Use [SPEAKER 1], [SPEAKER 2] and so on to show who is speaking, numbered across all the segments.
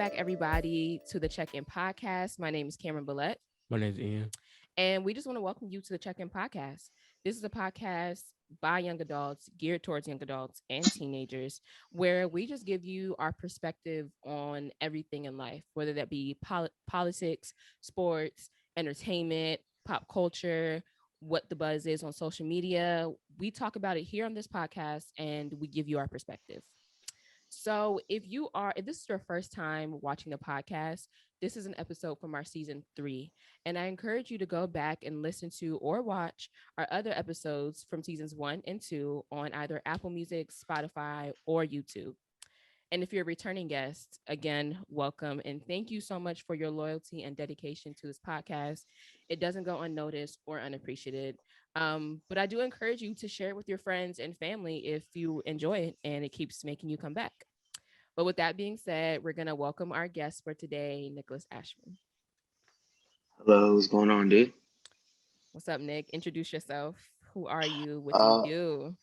[SPEAKER 1] back, everybody, to the Check-In Podcast. My name is Cameron Billette,
[SPEAKER 2] My name's Ian.
[SPEAKER 1] and we just want to welcome you to the Check-In Podcast. This is a podcast by young adults, geared towards young adults and teenagers, where we just give you our perspective on everything in life, whether that be politics, sports, entertainment, pop culture, what the buzz is on social media. We talk about it here on this podcast, and we give you our perspective. So if this is your first time watching the podcast, this is an episode from our season 3. And I encourage you to go back and listen to or watch our other episodes from seasons 1 and 2 on either Apple Music, Spotify, or YouTube. And if you're a returning guest, again, welcome. And thank you so much for your loyalty and dedication to this podcast. It doesn't go unnoticed or unappreciated. But I do encourage you to share it with your friends and family if you enjoy it and it keeps making you come back. But with that being said, we're going to welcome our guest for today, Nicholas Ashman.
[SPEAKER 3] Hello, what's going on, dude?
[SPEAKER 1] What's up, Nick? Introduce yourself. Who are you? What do you
[SPEAKER 3] Uh,
[SPEAKER 1] do?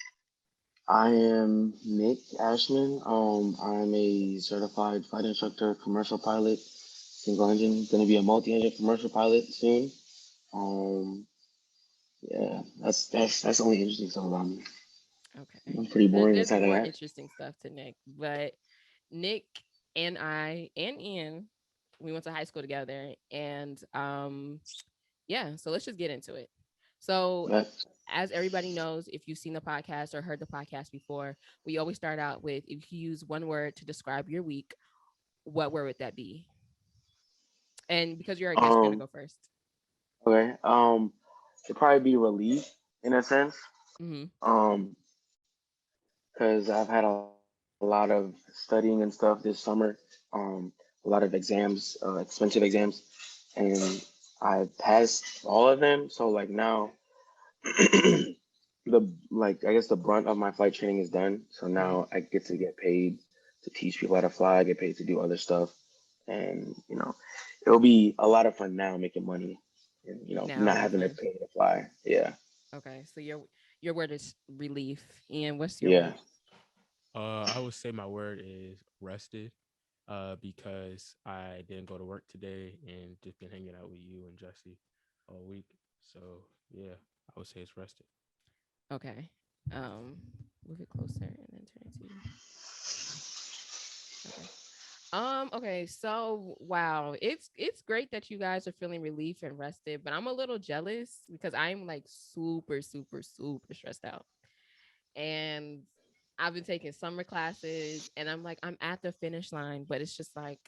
[SPEAKER 3] I am Nick Ashman. I'm a certified flight instructor, commercial pilot, single engine. Going to be a multi-engine commercial pilot soon. Um, yeah, that's the only interesting stuff about me.
[SPEAKER 1] Okay.
[SPEAKER 3] I'm pretty boring
[SPEAKER 1] There's
[SPEAKER 3] inside of
[SPEAKER 1] more
[SPEAKER 3] that.
[SPEAKER 1] interesting stuff to Nick, but Nick and I and Ian, we went to high school together. And yeah, so let's just get into it. So
[SPEAKER 3] But
[SPEAKER 1] as everybody knows, if you've seen the podcast or heard the podcast before, we always start out with, if you use one word to describe your week, what word would that be? And because you're our guest, you're gonna
[SPEAKER 3] um,
[SPEAKER 1] go first.
[SPEAKER 3] okay. It'd probably be relief in a sense.
[SPEAKER 1] Mm-hmm.
[SPEAKER 3] Um, because I've had a lot of studying and stuff this summer. A lot of exams, expensive exams, and I passed all of them. So like now, the like I guess the brunt of my flight training is done. So
[SPEAKER 1] Mm-hmm.
[SPEAKER 3] now I get to get paid to teach people how to fly. I get paid to do other stuff, and it'll be a lot of fun now making money, and
[SPEAKER 1] Now
[SPEAKER 3] not
[SPEAKER 1] it'll be
[SPEAKER 3] having to
[SPEAKER 1] fun.
[SPEAKER 3] pay to fly. Yeah,
[SPEAKER 1] Okay, so your word is relief. And what's your
[SPEAKER 3] yeah.
[SPEAKER 1] word?
[SPEAKER 2] I would say my word is rested. Because I didn't go to work today and just been hanging out with you and Jesse all week. So yeah, I would say it's rested.
[SPEAKER 1] Okay. Um, Move it closer and then turn it to you. Okay. Okay, so wow, it's great that you guys are feeling relief and rested, but I'm a little jealous because I'm like super, super, super stressed out. And I've been taking summer classes and I'm at the finish line, but it's just like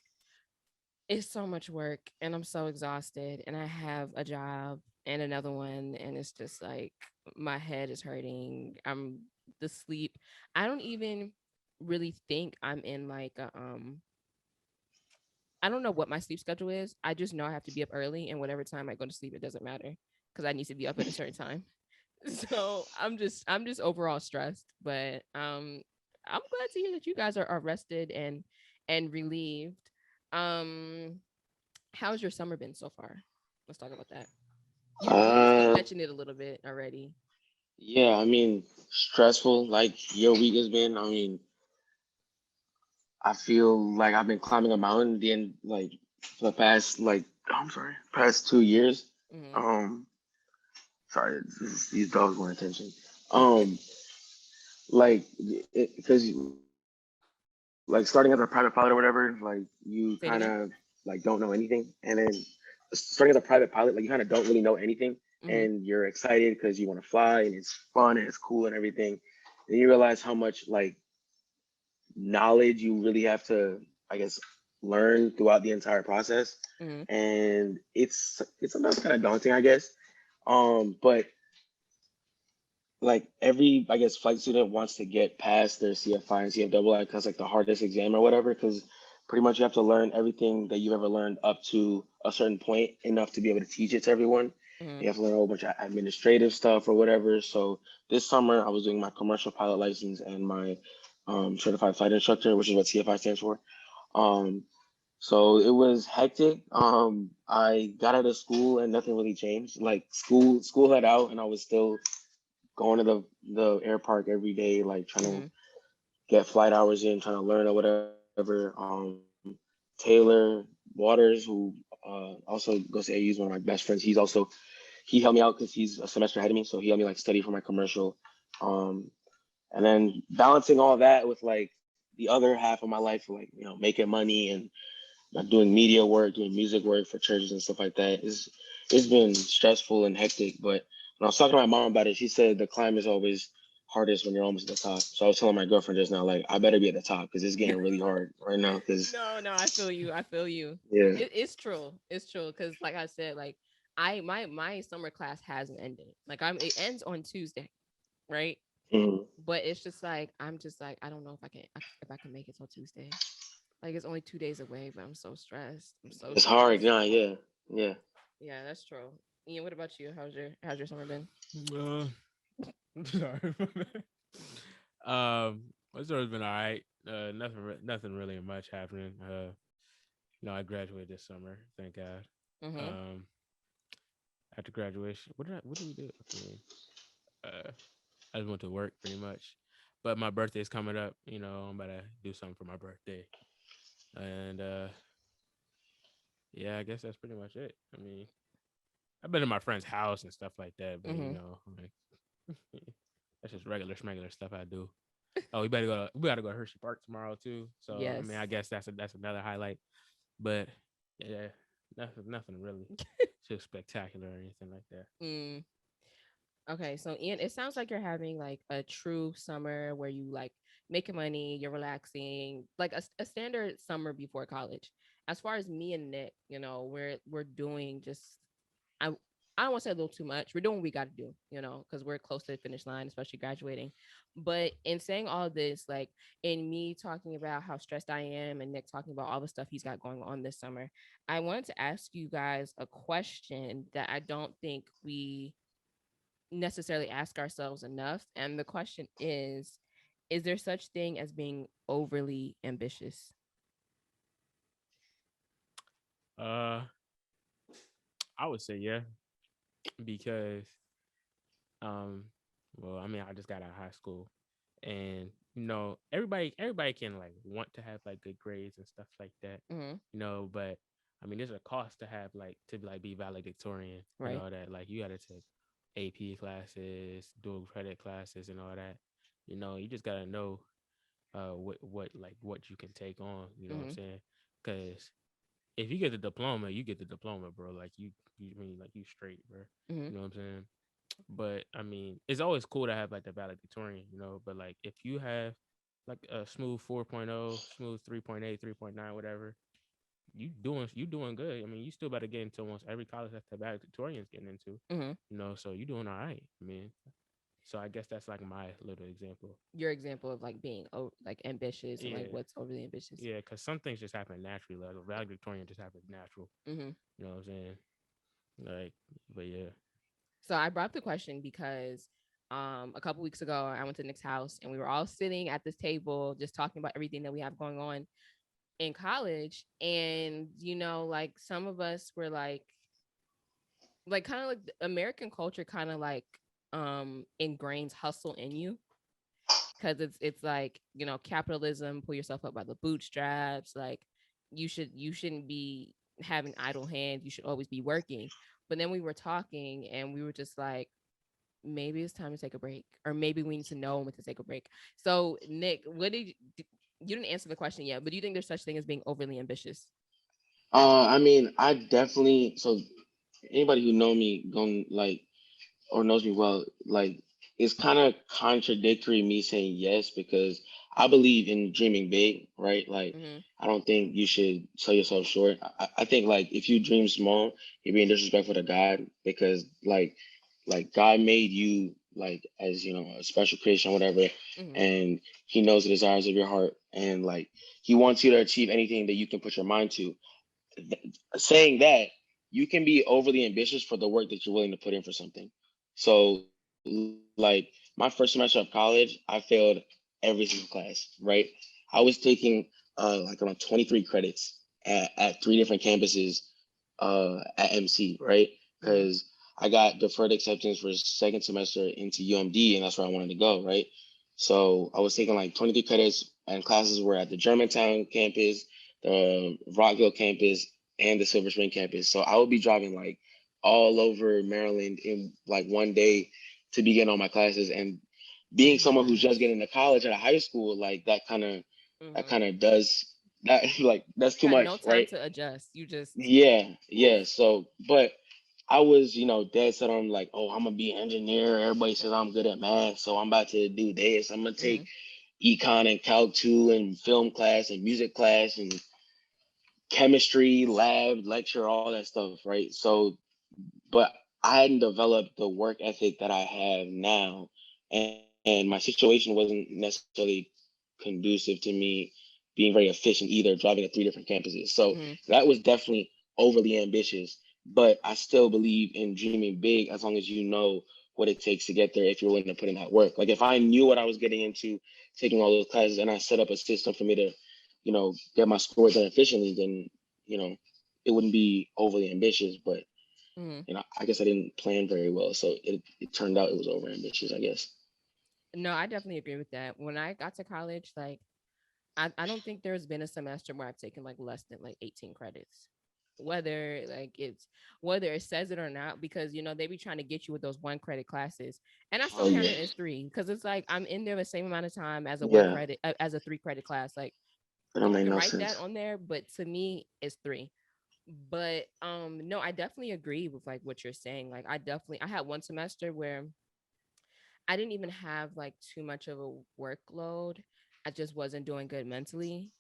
[SPEAKER 1] it's so much work and I'm so exhausted and I have a job and another one and it's just like my head is hurting. I'm the sleep. I don't even really think I'm in like I don't know what my sleep schedule is. I just know I have to be up early and whatever time I go to sleep it doesn't matter because I need to be up at a certain time. So I'm just overall stressed, but I'm glad to hear that you guys are rested and relieved. Um how's your summer been so far? Let's talk about that. You
[SPEAKER 3] Uh,
[SPEAKER 1] mentioned it a little bit already.
[SPEAKER 3] yeah. I mean, stressful. Like your week has been. I mean, I feel like I've been climbing a mountain the end like for the past I'm sorry, past 2 years.
[SPEAKER 1] Hmm.
[SPEAKER 3] Um, sorry, these dogs want attention. Um, like because like starting as a private pilot or whatever, like you kind
[SPEAKER 1] Say it again.
[SPEAKER 3] of like don't know anything, and then starting as a private pilot, like you kind of don't really know anything,
[SPEAKER 1] Hmm.
[SPEAKER 3] and you're excited because you want to fly and it's fun and it's cool and everything, and you realize how much like knowledge you really have to, I guess, learn throughout the entire process.
[SPEAKER 1] Hmm.
[SPEAKER 3] And it's sometimes kind of daunting, I guess. But like every, I guess, flight student wants to get past their CFI and CFII because like the hardest exam or whatever, because pretty much you have to learn everything that you've ever learned up to a certain point enough to be able to teach it to everyone.
[SPEAKER 1] Hmm.
[SPEAKER 3] You have to learn a whole bunch of administrative stuff or whatever. So this summer I was doing my commercial pilot license and my certified flight instructor, which is what CFI stands for. Um, so it was hectic. I got out of school and nothing really changed. Like school let out and I was still going to the air park every day, like trying to
[SPEAKER 1] Hmm.
[SPEAKER 3] get flight hours in, trying to learn or whatever. Flying Taylor Waters, who also goes to AU, is one of my best friends. He helped me out because he's a semester ahead of me, so he helped me like study for my commercial. Um, and then balancing all that with like the other half of my life, like making money and doing media work, doing music work for churches and stuff like that, is it's been stressful and hectic. But when I was talking to my mom about it, she said the climb is always hardest when you're almost at the top. So I was telling my girlfriend just now, like, I better be at the top because it's getting really hard right now. Because
[SPEAKER 1] No, I feel you. I feel you.
[SPEAKER 3] yeah,
[SPEAKER 1] It's true. It's true. Cause like I said, like my summer class hasn't ended. Like it ends on Tuesday, right?
[SPEAKER 3] mhm.
[SPEAKER 1] But it's just like I'm just like I don't know if I can make it till Tuesday. Like it's only 2 days away, but I'm so stressed. I'm so
[SPEAKER 3] It's hard.
[SPEAKER 1] stressed.
[SPEAKER 3] Yeah, yeah, yeah.
[SPEAKER 1] Yeah, that's true. Ian, what about you? How's your summer been?
[SPEAKER 2] Uh, I'm sorry. It's always been all right. Nothing really much happening. I graduated this summer. Thank God.
[SPEAKER 1] Mm-hmm.
[SPEAKER 2] Um, After graduation, what did we do? I mean, uh, I just went to work pretty much. But my birthday's coming up. I'm about to do something for my birthday, and yeah, I guess that's pretty much it. I mean, I've been to my friend's house and stuff like that, but
[SPEAKER 1] Mm-hmm.
[SPEAKER 2] like that's just regular stuff I do. Oh, we gotta go to Hershey Park tomorrow too. So I
[SPEAKER 1] Yes.
[SPEAKER 2] mean, I guess that's another highlight. But yeah, nothing really too spectacular or anything like that.
[SPEAKER 1] Mm. Okay, so Ian, it sounds like you're having like a true summer where you like making money, you're relaxing, like a standard summer before college. As far as me and Nick, we're doing just I I don't want to say a little too much. We're doing what we got to do, because we're close to the finish line, especially graduating. But in saying all this, like in me talking about how stressed I am, and Nick talking about all the stuff he's got going on this summer, I wanted to ask you guys a question that I don't think we necessarily ask ourselves enough. And the question is there such thing as being overly ambitious?
[SPEAKER 2] Uh, I would say yeah, because um, well, I mean, I just got out of high school, and everybody can like want to have like good grades and stuff like that,
[SPEAKER 1] Mm-hmm.
[SPEAKER 2] but I mean, there's a cost to have like to like be valedictorian and
[SPEAKER 1] Right.
[SPEAKER 2] all that. Like you got to take AP classes, dual credit classes, and all that. You just gotta know what you can take on. You know what I'm
[SPEAKER 1] Mm-hmm.
[SPEAKER 2] saying? Because if you get the diploma, you get the diploma, bro. Like you I mean like you straight, bro.
[SPEAKER 1] Mm-hmm.
[SPEAKER 2] You know what I'm saying? But I mean, it's always cool to have like the valedictorian, But like if you have like a smooth 4.0, smooth 3.8, 3.9, whatever, you doing good. I mean, you still about to get into almost every college that the valedictorian's getting into,
[SPEAKER 1] Mm-hmm.
[SPEAKER 2] So you doing all right. I mean, so I guess that's like my little example.
[SPEAKER 1] Your example of like being like ambitious and like
[SPEAKER 2] Yeah,
[SPEAKER 1] what's overly ambitious.
[SPEAKER 2] yeah, because some things just happen naturally. Like a valedictorian just happens natural.
[SPEAKER 1] Mm-hmm.
[SPEAKER 2] You know what I'm saying? Like, but yeah.
[SPEAKER 1] So I brought up the question because a couple weeks ago I went to Nick's house and we were all sitting at this table just talking about everything that we have going on in college. And like some of us were like kind of like the American culture kind of like ingrains hustle in you, because it's like capitalism, pull yourself up by the bootstraps, like you shouldn't be having idle hands, you should always be working. But then we were talking and we were just like, maybe it's time to take a break, or maybe we need to know when to take a break. So Nick, you didn't answer the question yet, but do you think there's such thing as being overly ambitious?
[SPEAKER 3] I mean, I definitely. So anybody who know me, going like or knows me well, like it's kind of contradictory me saying yes because I believe in dreaming big, right? Like
[SPEAKER 1] Mm-hmm.
[SPEAKER 3] I don't think you should sell yourself short. I think like if you dream small, you're being disrespectful to God because like God made you like as a special creation, whatever,
[SPEAKER 1] Mm-hmm.
[SPEAKER 3] and He knows the desires of your heart, and like He wants you to achieve anything that you can put your mind to. Saying that, you can be overly ambitious for the work that you're willing to put in for something. So, like my first semester of college, I failed every single class. Right, I was taking like around 23 credits at three different campuses at MC. Right,
[SPEAKER 1] Mm-hmm.
[SPEAKER 3] because I got deferred acceptance for second semester into UMD, and that's where I wanted to go. Right, so I was taking like 23 credits, and classes were at the Germantown campus, the Rockville campus, and the Silver Spring campus. So I would be driving like all over Maryland in like one day to be getting all my classes. And
[SPEAKER 1] Oh
[SPEAKER 3] being
[SPEAKER 1] my
[SPEAKER 3] someone who's just
[SPEAKER 1] gosh.
[SPEAKER 3] getting to college at a high school, like that
[SPEAKER 1] Mm-hmm.
[SPEAKER 3] kind of does that like that's
[SPEAKER 1] You
[SPEAKER 3] too
[SPEAKER 1] got no
[SPEAKER 3] much,
[SPEAKER 1] time
[SPEAKER 3] right?
[SPEAKER 1] to adjust. You just
[SPEAKER 3] Yeah, yeah.
[SPEAKER 1] oof.
[SPEAKER 3] So, but I was, dead set on like, oh, I'm gonna be an engineer. Everybody says I'm good at math, so I'm about to do this. I'm gonna
[SPEAKER 1] Mm-hmm.
[SPEAKER 3] take econ and calc two and film class and music class and chemistry lab lecture, all that stuff, right? So, but I hadn't developed the work ethic that I have now, and my situation wasn't necessarily conducive to me being very efficient either, driving to three different campuses. So
[SPEAKER 1] Mm-hmm.
[SPEAKER 3] that was definitely overly ambitious, but I still believe in dreaming big as long as you know what it takes to get there if you're willing to put in that work. Like if I knew what I was getting into, taking all those classes, and I set up a system for me to, get my scores done efficiently, then, you know, it wouldn't be overly ambitious, but
[SPEAKER 1] Mm-hmm.
[SPEAKER 3] I guess I didn't plan very well, so it turned out it was over ambitious, I guess.
[SPEAKER 1] No, I definitely agree with that. When I got to college, like I don't think there's been a semester where I've taken like less than like 18 credits. Whether like it's whether it says it or not, because they be trying to get you with those 1 credit classes. And I
[SPEAKER 3] Oh
[SPEAKER 1] still count
[SPEAKER 3] yeah,
[SPEAKER 1] it as three because it's like I'm in there the same amount of time as a one
[SPEAKER 3] yeah,
[SPEAKER 1] credit as a 3 credit class. Like
[SPEAKER 3] that don't
[SPEAKER 1] y'all
[SPEAKER 3] make
[SPEAKER 1] can
[SPEAKER 3] no
[SPEAKER 1] write that
[SPEAKER 3] sense.
[SPEAKER 1] on there, but to me it's three. But no, I definitely agree with like what you're saying. Like I had one semester where I didn't even have like too much of a workload. I just wasn't doing good mentally.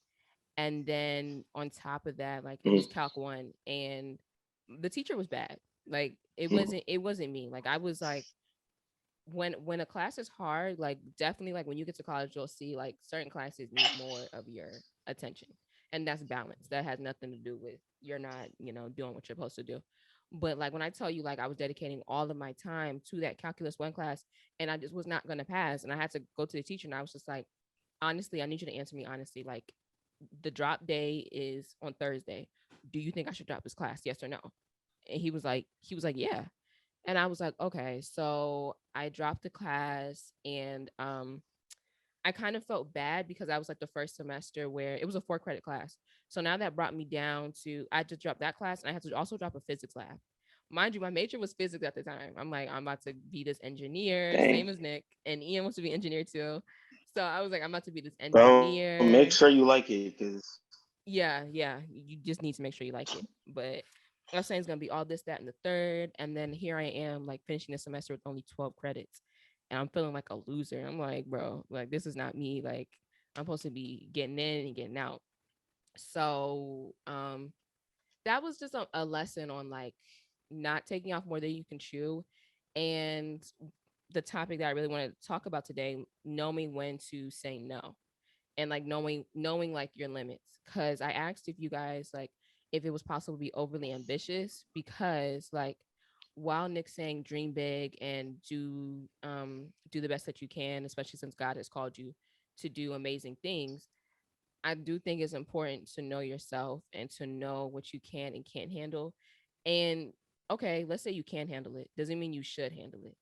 [SPEAKER 1] And then on top of that, like it was
[SPEAKER 3] Mm-hmm.
[SPEAKER 1] Calc 1 and the teacher was bad. Like
[SPEAKER 3] Mm-hmm.
[SPEAKER 1] it wasn't me. Like I was like when a class is hard, like definitely like when you get to college, you'll see like certain classes need more of your attention. And that's balance. That has nothing to do with you're not, doing what you're supposed to do. But like when I tell you like I was dedicating all of my time to that calculus 1 class and I just was not gonna pass and I had to go to the teacher and I was just like, honestly, I need you to answer me honestly. Like the drop day is on Thursday. Do you think I should drop this class? Yes or no? And he was like, yeah. And I was like, okay. So I dropped the class and I kind of felt bad because I was like the first semester where it was a 4 credit class. So now that brought me down to I just dropped that class and I had to also drop a physics lab. Mind you, my major was physics at the time. I'm like, I'm about to be this engineer,
[SPEAKER 3] Dang.
[SPEAKER 1] same as Nick, and Ian wants to be engineer too. So I was like, I'm about to be this
[SPEAKER 3] Well, make sure you
[SPEAKER 1] engineer.
[SPEAKER 3] like it, cause
[SPEAKER 1] Yeah, yeah. You just need to make sure you like it. But I was saying it's gonna be all this, that, and the third. And then here I am, like finishing the semester with only 12 credits. And I'm feeling like a loser. I'm like, bro, like this is not me. Like I'm supposed to be getting in and getting out. So that was just a lesson on like not taking off more than you can chew. And the topic that I really want to talk about today, knowing when to say no and like knowing like your limits, because I asked if you guys like if it was possible to be overly ambitious, because like while Nick's saying dream big and do the best that you can, especially since God has called you to do amazing things, I do think it's important to know yourself and to know what you can and can't handle. And okay, let's say you can handle it, doesn't mean you should handle it.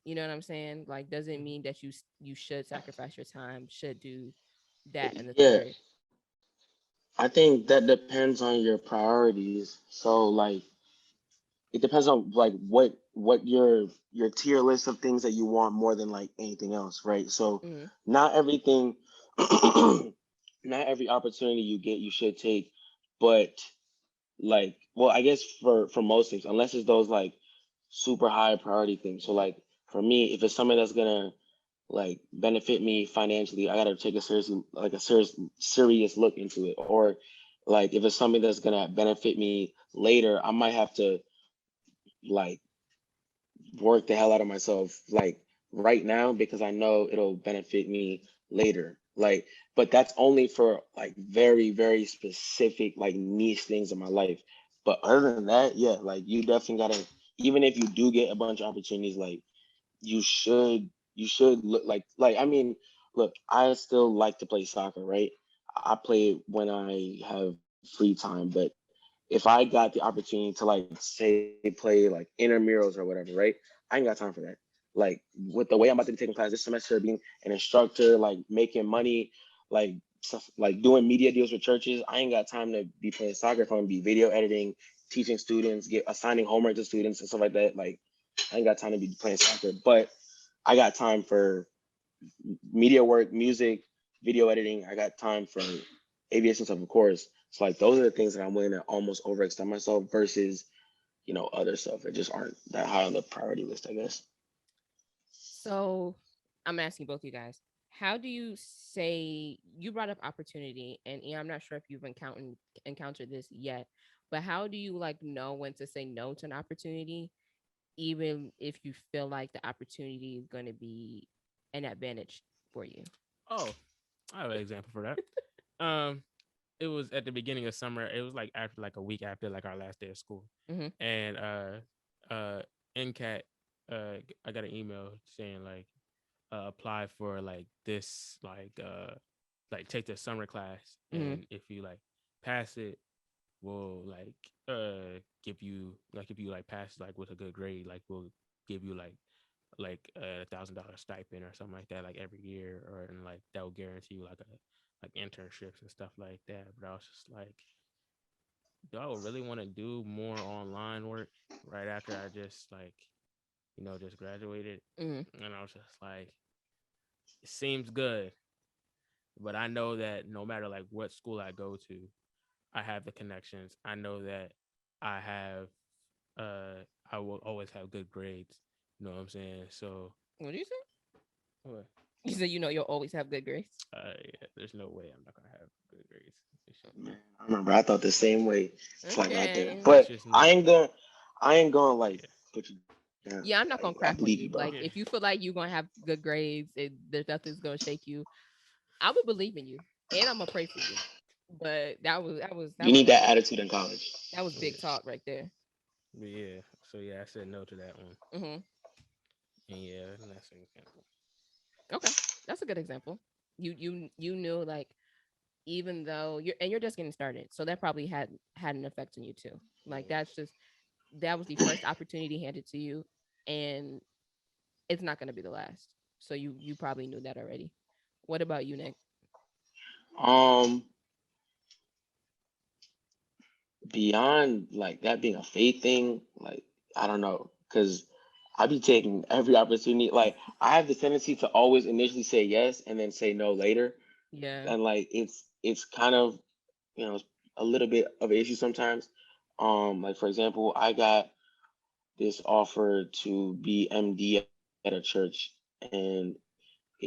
[SPEAKER 1] You know what I'm saying? Like doesn't mean that you should sacrifice your time, should do that and the
[SPEAKER 3] yeah,
[SPEAKER 1] third.
[SPEAKER 3] I think that depends on your priorities. So like, it depends on like what your tier list of things that you want more than like anything else, right? So
[SPEAKER 1] Mm-hmm.
[SPEAKER 3] not everything, not every opportunity you get you should take, but like, well, I guess for most things, unless it's those like super high priority things. So like for me, if it's something that's gonna like benefit me financially, I gotta take a serious look into it. Or like if it's something that's gonna benefit me later, I might have to like work the hell out of myself like right now because I know it'll benefit me later. Like, but that's only for like very, very specific, like niche things in my life. But other than that, yeah, like you definitely gotta, even if you do get a bunch of opportunities, like you should look like I mean, look, I still like to play soccer, right? I play it when I have free time, but if I got the opportunity to like say play like intramurals or whatever, right? I ain't got time for that. Like with the way I'm about to be taking classes this semester, being an instructor, like making money, like stuff like doing media deals with churches. I ain't got time to be playing soccer if I'm gonna be video editing, teaching students, get assigning homework to students and stuff like that. Like I ain't got time to be playing soccer, but I got time for media work, music, video editing. I got time for aviation stuff, of course. It's like those are the things that I'm willing to almost overextend myself versus other stuff that just aren't that high on the priority list, I guess.
[SPEAKER 1] So I'm asking both you guys, how do you say you brought up opportunity and yeah, I'm not sure if you've encountered this yet, but how do you like know when to say no to an opportunity, even if you feel like the opportunity is going to be an advantage for you?
[SPEAKER 2] Oh, I have an example for that. Um, it was at the beginning of summer. It was like after like a week after like our last day of school,
[SPEAKER 1] Mm-hmm.
[SPEAKER 2] and uh, NCAT, I got an email saying like apply for like this like take the summer class,
[SPEAKER 1] Mm-hmm.
[SPEAKER 2] and if you like pass it, we'll like give you like if you like pass like with a good grade, like we'll give you like $1,000 stipend or something like that, like every year, or and like that will guarantee you like internships and stuff like that. But I was just like, do I really want to do more online work right after I just like just graduated?
[SPEAKER 1] Mm-hmm.
[SPEAKER 2] And I was just like, it seems good, but I know that no matter like what school I go to, I have the connections. I know that I have I will always have good grades. You know what I'm saying? So
[SPEAKER 1] What do you say?
[SPEAKER 2] uh,
[SPEAKER 1] You said you'll always have good grades.
[SPEAKER 2] yeah, there's no way I'm not gonna have good grades.
[SPEAKER 3] Man, I remember I thought the same way. It's like right there.
[SPEAKER 1] Okay.
[SPEAKER 3] But
[SPEAKER 2] It's just not.
[SPEAKER 3] I ain't going like
[SPEAKER 2] Yeah,
[SPEAKER 3] put you down.
[SPEAKER 1] Yeah, I'm
[SPEAKER 3] Like
[SPEAKER 1] not
[SPEAKER 3] I
[SPEAKER 1] gonna
[SPEAKER 3] believe
[SPEAKER 1] crap
[SPEAKER 3] you,
[SPEAKER 1] on
[SPEAKER 3] bro.
[SPEAKER 1] you. Like
[SPEAKER 2] yeah,
[SPEAKER 1] if you feel like you're gonna have good grades and there's nothing's gonna shake you, I would believe in you. And I'm gonna pray for you. But
[SPEAKER 3] You need that attitude in college.
[SPEAKER 1] that was big
[SPEAKER 2] yeah,
[SPEAKER 1] talk right there.
[SPEAKER 2] but yeah. So yeah, I said no to that one,
[SPEAKER 1] Hmm.
[SPEAKER 2] and yeah, and that's an example.
[SPEAKER 1] Okay, that's a good example. You knew like even though you're just getting started, so that probably had an effect on you too. Like that was the first opportunity handed to you, and it's not going to be the last. So you probably knew that already. What about you, Nick?
[SPEAKER 3] Um, Beyond like that being a faith thing, like I don't know, because I be taking every opportunity. Like I have the tendency to always initially say yes and then say no later,
[SPEAKER 1] Yeah.
[SPEAKER 3] and like it's kind of a little bit of an issue sometimes. Like for example, I got this offer to be MD at a church, and it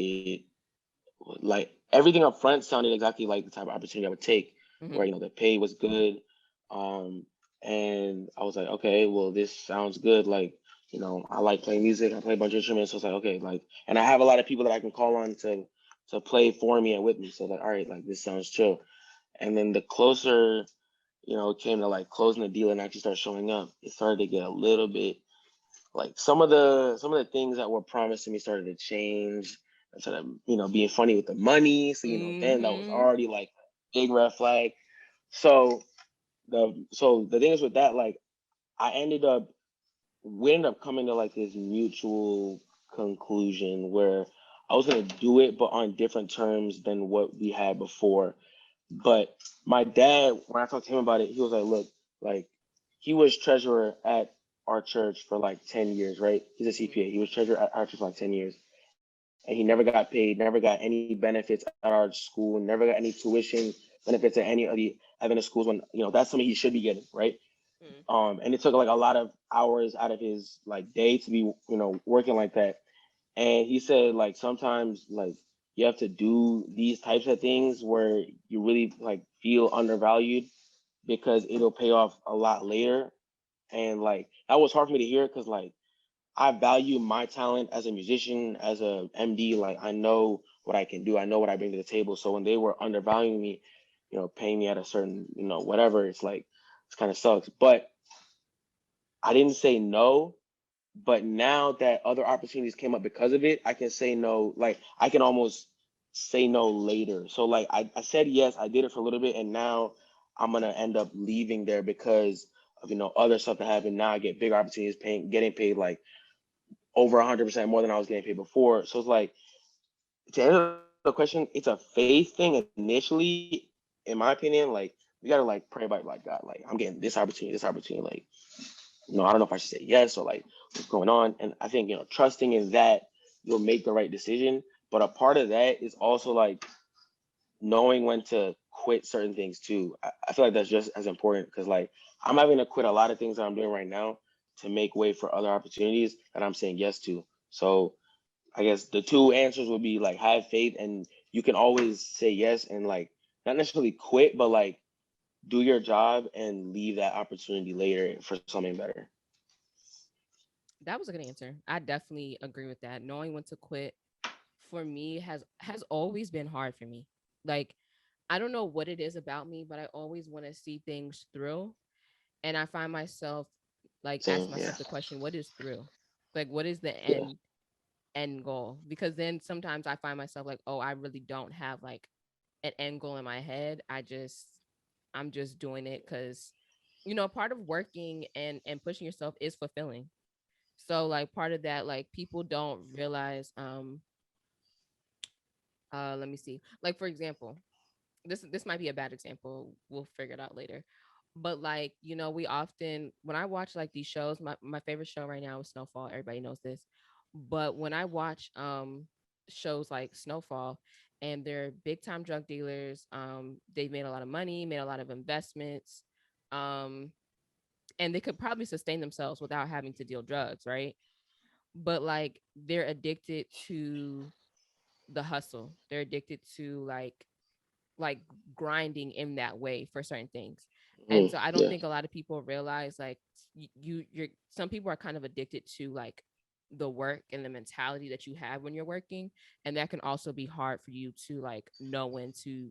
[SPEAKER 3] like everything up front sounded exactly like the type of opportunity I would take, where
[SPEAKER 1] Hmm.
[SPEAKER 3] the pay was good, um, and I was like, okay, well this sounds good. Like I like playing music, I play a bunch of instruments, so it's like okay, like, and I have a lot of people that I can call on to play for me and with me. So like, all right, like this sounds chill. And then the closer it came to like closing the deal and actually start showing up, it started to get a little bit like some of the things that were promised to me started to change instead of being funny with the money. So then that was
[SPEAKER 1] Hmm.
[SPEAKER 3] already like a big red flag. So the thing is with that, like I ended up we ended up coming to like this mutual conclusion where I was gonna do it, but on different terms than what we had before. But my dad, when I talked to him about it, he was like, "Look, like he was treasurer at our church for like 10 years, right? He's a CPA. He was treasurer at our church for like 10 years, and he never got paid, never got any benefits at our school, never got any tuition benefits at any of the Adventist schools. When that's something he should be getting, right?
[SPEAKER 1] Hmm.
[SPEAKER 3] And it took like a lot of hours out of his like day to be working like that. And he said like sometimes like you have to do these types of things where you really like feel undervalued because it'll pay off a lot later. And like that was hard for me to hear because like I value my talent as a musician, as a MD. Like I know what I can do, I know what I bring to the table. So when they were undervaluing me, paying me at a certain whatever, it's like it's kind of sucks. But I didn't say no, but now that other opportunities came up because of it, I can say no. Like I can almost say no later. So like I said yes, I did it for a little bit, and now I'm gonna end up leaving there because of other stuff that happened. Now I get bigger opportunities, getting paid like over 100% more than I was getting paid before. So it's like to answer the question, answer the question, it's a faith thing initially. In my opinion, like you gotta like pray about it, like God, like I'm getting this opportunity, like I don't know if I should say yes or like what's going on. And I think trusting in that you'll make the right decision. But a part of that is also like knowing when to quit certain things too. I feel like that's just as important because like I'm having to quit a lot of things that I'm doing right now to make way for other opportunities that I'm saying yes to. So I guess the two answers would be like have faith and you can always say yes and like not necessarily quit, but like do your job and leave that opportunity later for something better.
[SPEAKER 1] That was a good answer. I definitely agree with that. Knowing when to quit for me has always been hard for me. Like I don't know what it is about me, but I always want to see things through. And I find myself like asking
[SPEAKER 3] Same, yeah,
[SPEAKER 1] myself the question, what is through? Like what is the
[SPEAKER 3] yeah.
[SPEAKER 1] end goal? Because then sometimes I find myself like, oh, I really don't have like an end goal in my head. I'm just doing it because part of working and pushing yourself is fulfilling. So like part of that, like people don't realize let me see. Like for example, this might be a bad example. We'll figure it out later. But like, we often when I watch like these shows, my favorite show right now is Snowfall. Everybody knows this. But when I watch shows like Snowfall and they're big time drug dealers, they've made a lot of money, made a lot of investments, um, and they could probably sustain themselves without having to deal drugs, right? But like they're addicted to the hustle. They're addicted to like grinding in that way for certain things. And so I don't
[SPEAKER 3] Yeah.
[SPEAKER 1] think a lot of people realize like you're some people are kind of addicted to like the work and the mentality that you have when you're working, and that can also be hard for you to like know when to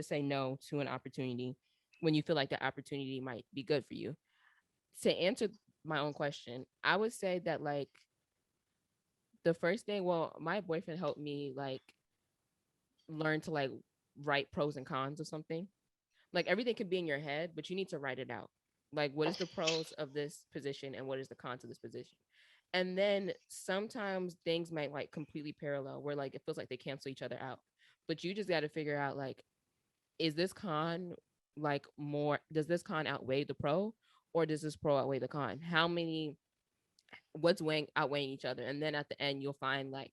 [SPEAKER 1] say no to an opportunity when you feel like the opportunity might be good for you. To answer my own question, I would say that like the first thing, well, my boyfriend helped me like learn to like write pros and cons of something. Like everything can be in your head, but you need to write it out. Like what is the pros of this position and what is the cons of this position? And then sometimes things might like completely parallel where like it feels like they cancel each other out. But you just got to figure out like is this con like more does this con outweigh the pro or does this pro outweigh the con? How many what's weighing outweighing each other, and then at the end you'll find like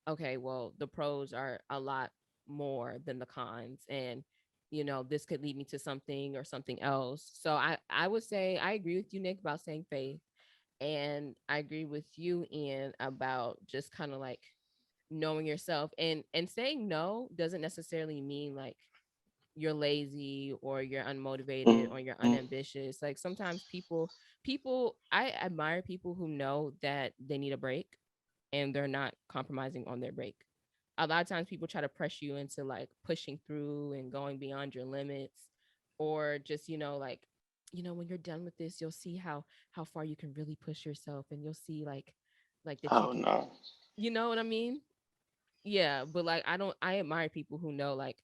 [SPEAKER 1] okay, well the pros are a lot more than the cons, and this could lead me to something or something else. So I would say I agree with you, Nick, about saying faith, and I agree with you, Ian, about just kind of like knowing yourself, and saying no doesn't necessarily mean like you're lazy or you're unmotivated or you're
[SPEAKER 3] Mm-hmm.
[SPEAKER 1] unambitious. Like sometimes people I admire people who know that they need a break and they're not compromising on their break. A lot of times people try to press you into like pushing through and going beyond your limits, or just like when you're done with this you'll see how far you can really push yourself, and you'll see like that you
[SPEAKER 3] Oh
[SPEAKER 1] can,
[SPEAKER 3] no.
[SPEAKER 1] you know what I mean? Yeah, but like I admire people who know like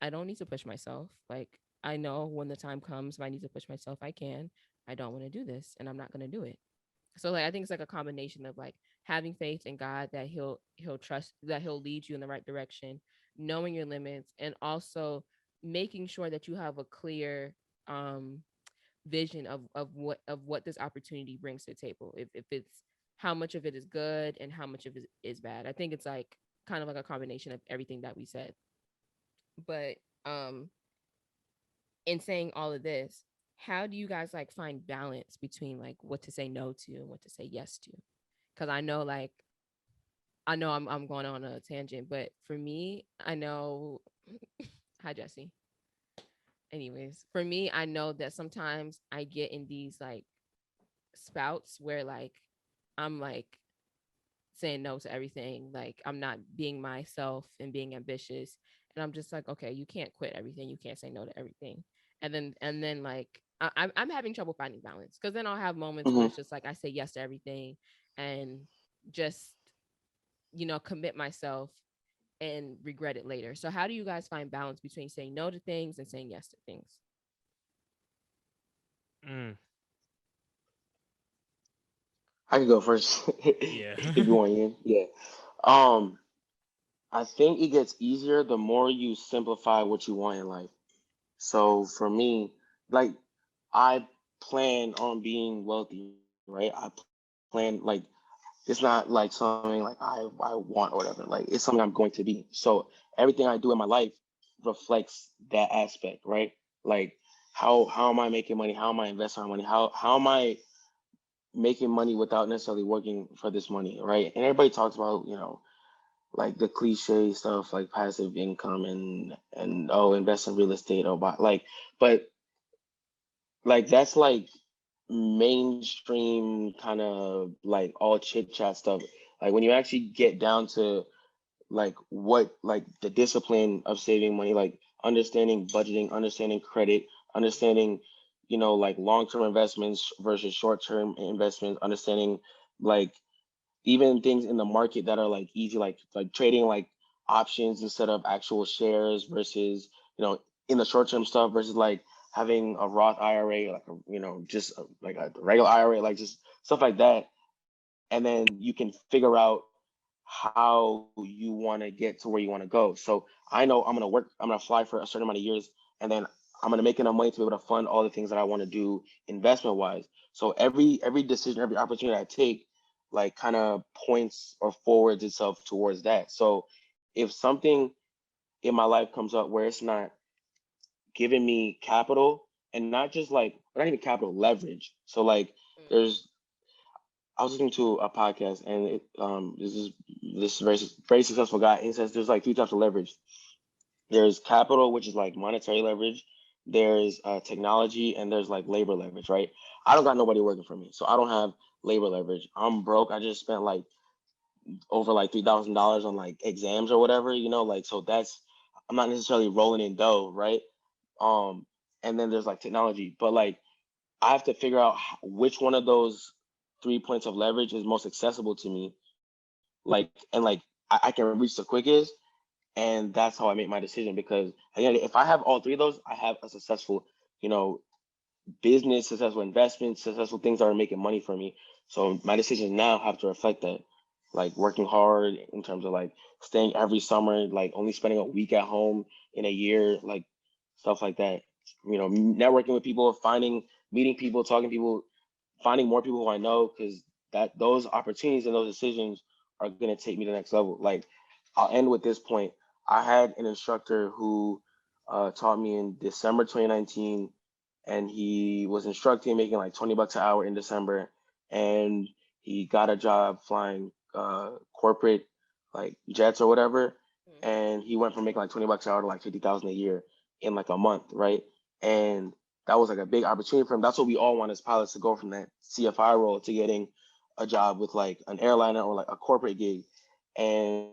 [SPEAKER 1] I don't need to push myself. Like I know when the time comes if I need to push myself, I can. I don't want to do this and I'm not going to do it. So like I think it's like a combination of like having faith in God that he'll trust, that he'll lead you in the right direction, knowing your limits, and also making sure that you have a clear vision of what this opportunity brings to the table. If it's how much of it is good and how much of it is bad. I think it's like kind of like a combination of everything that we said. But in saying all of this, how do you guys like find balance between like what to say no to and what to say yes to? Because I know I'm going on a tangent, but for me, I know. Hi, Jesse. Anyways, for me, I know that sometimes I get in these like spouts where like I'm like saying no to everything. Like I'm not being myself and being ambitious. And I'm just like, okay, you can't quit everything. You can't say no to everything. And then like I'm having trouble finding balance because then I'll have moments where
[SPEAKER 3] Mm-hmm.
[SPEAKER 1] it's just like I say yes to everything and just commit myself and regret it later. So how do you guys find balance between saying no to things and saying yes to things?
[SPEAKER 2] Mm,
[SPEAKER 3] I can go first
[SPEAKER 2] yeah.
[SPEAKER 3] if you want, Ian. Yeah. Um, I think it gets easier the more you simplify what you want in life. So for me, like I plan on being wealthy, right? I plan like it's not like something like I want or whatever. Like it's something I'm going to be. So everything I do in my life reflects that aspect, right? Like how am I making money? How am I investing my money? How am I making money without necessarily working for this money, right? And everybody talks about, like the cliche stuff like passive income and oh, invest in real estate or buy like, but like that's like mainstream kind of like all chit chat stuff. Like when you actually get down to like what like the discipline of saving money, like understanding budgeting, understanding credit, understanding, like long-term investments versus short-term investments, understanding like even things in the market that are like easy, like trading like options instead of actual shares versus in the short term stuff versus like having a Roth IRA, like just like a regular IRA, like just stuff like that, and then you can figure out how you want to get to where you want to go. So I know I'm gonna fly for a certain amount of years, and then I'm gonna make enough money to be able to fund all the things that I want to do investment wise. So every decision, every opportunity I take, like kind of points or forwards itself towards that. So if something in my life comes up where it's not giving me capital and not just like not even capital leverage. So like there's I was listening to a podcast and this very successful guy. He says there's like three types of leverage. There's capital, which is like monetary leverage. There's technology, and there's like labor leverage, right? I don't got nobody working for me, so I don't have labor leverage. I'm broke. I just spent like over like $3,000 on like exams or whatever, like so that's I'm not necessarily rolling in dough, right? Um, and then there's like technology, but like I have to figure out which one of those 3 points of leverage is most accessible to me, I can reach the quickest, and that's how I make my decision. Because again, if I have all three of those, I have a successful, you know, business, successful investments, successful things that are making money for me. So my decisions now have to reflect that, like working hard in terms of like staying every summer, like only spending a week at home in a year, like stuff like that. Networking with people, meeting people, talking to people, finding more people who I know, because that those opportunities and those decisions are gonna take me to the next level. Like I'll end with this point. I had an instructor who taught me in December 2019, and he was instructing, making like $20 an hour in December, and he got a job flying corporate like jets or whatever, and he went from making like $20 an hour to like 50,000 a year in like a month, right? And that was like a big opportunity for him. That's what we all want as pilots, to go from that CFI role to getting a job with like an airliner or like a corporate gig. And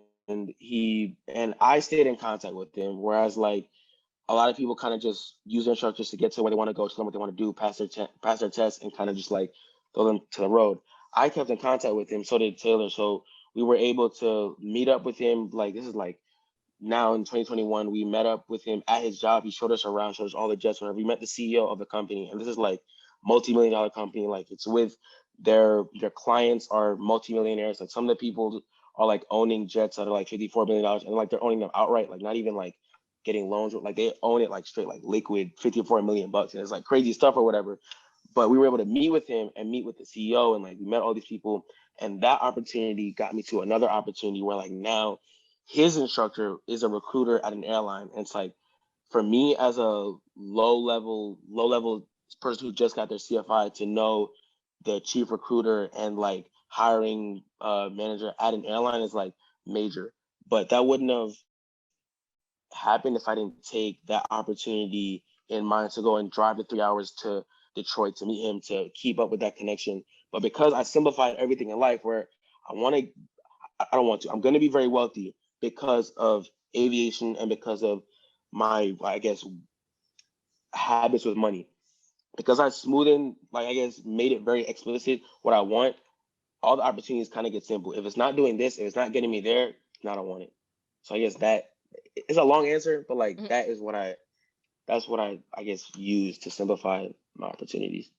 [SPEAKER 3] I stayed in contact with him, whereas like a lot of people kind of just use their instructors to get to where they want to go, tell them what they want to do, pass their test, and kind of just like throw them to the road. I kept in contact with him, so did Taylor. So we were able to meet up with him. Like this is like now in 2021, we met up with him at his job. He showed us around, showed us all the jets. Whenever we met the CEO of the company, and this is like multi-million-dollar company. Like it's with their clients are multimillionaires. Like some of the people are like owning jets that are like $54 billion, and like they're owning them outright. Like not even like getting loans. Like they own it like straight, like liquid, 54 million bucks, and it's like crazy stuff or whatever. But we were able to meet with him and meet with the CEO, and like we met all these people, and that opportunity got me to another opportunity where like now his instructor is a recruiter at an airline. And it's like for me as a low level person who just got their CFI to know the chief recruiter and like hiring manager at an airline is like major. But that wouldn't have happened if I didn't take that opportunity in mind to go and drive the 3 hours to Detroit to meet him, to keep up with that connection. But because I simplified everything in life, where I want to, I don't want to, I'm going to be very wealthy because of aviation and because of my, I guess, habits with money. Because I smoothened, like, I guess, made it very explicit what I want, all the opportunities kind of get simple. If it's not doing this, if it's not getting me there, then I don't want it. So I guess that it's a long answer, but like
[SPEAKER 1] Mhm.
[SPEAKER 3] that's what I guess use to simplify my opportunities.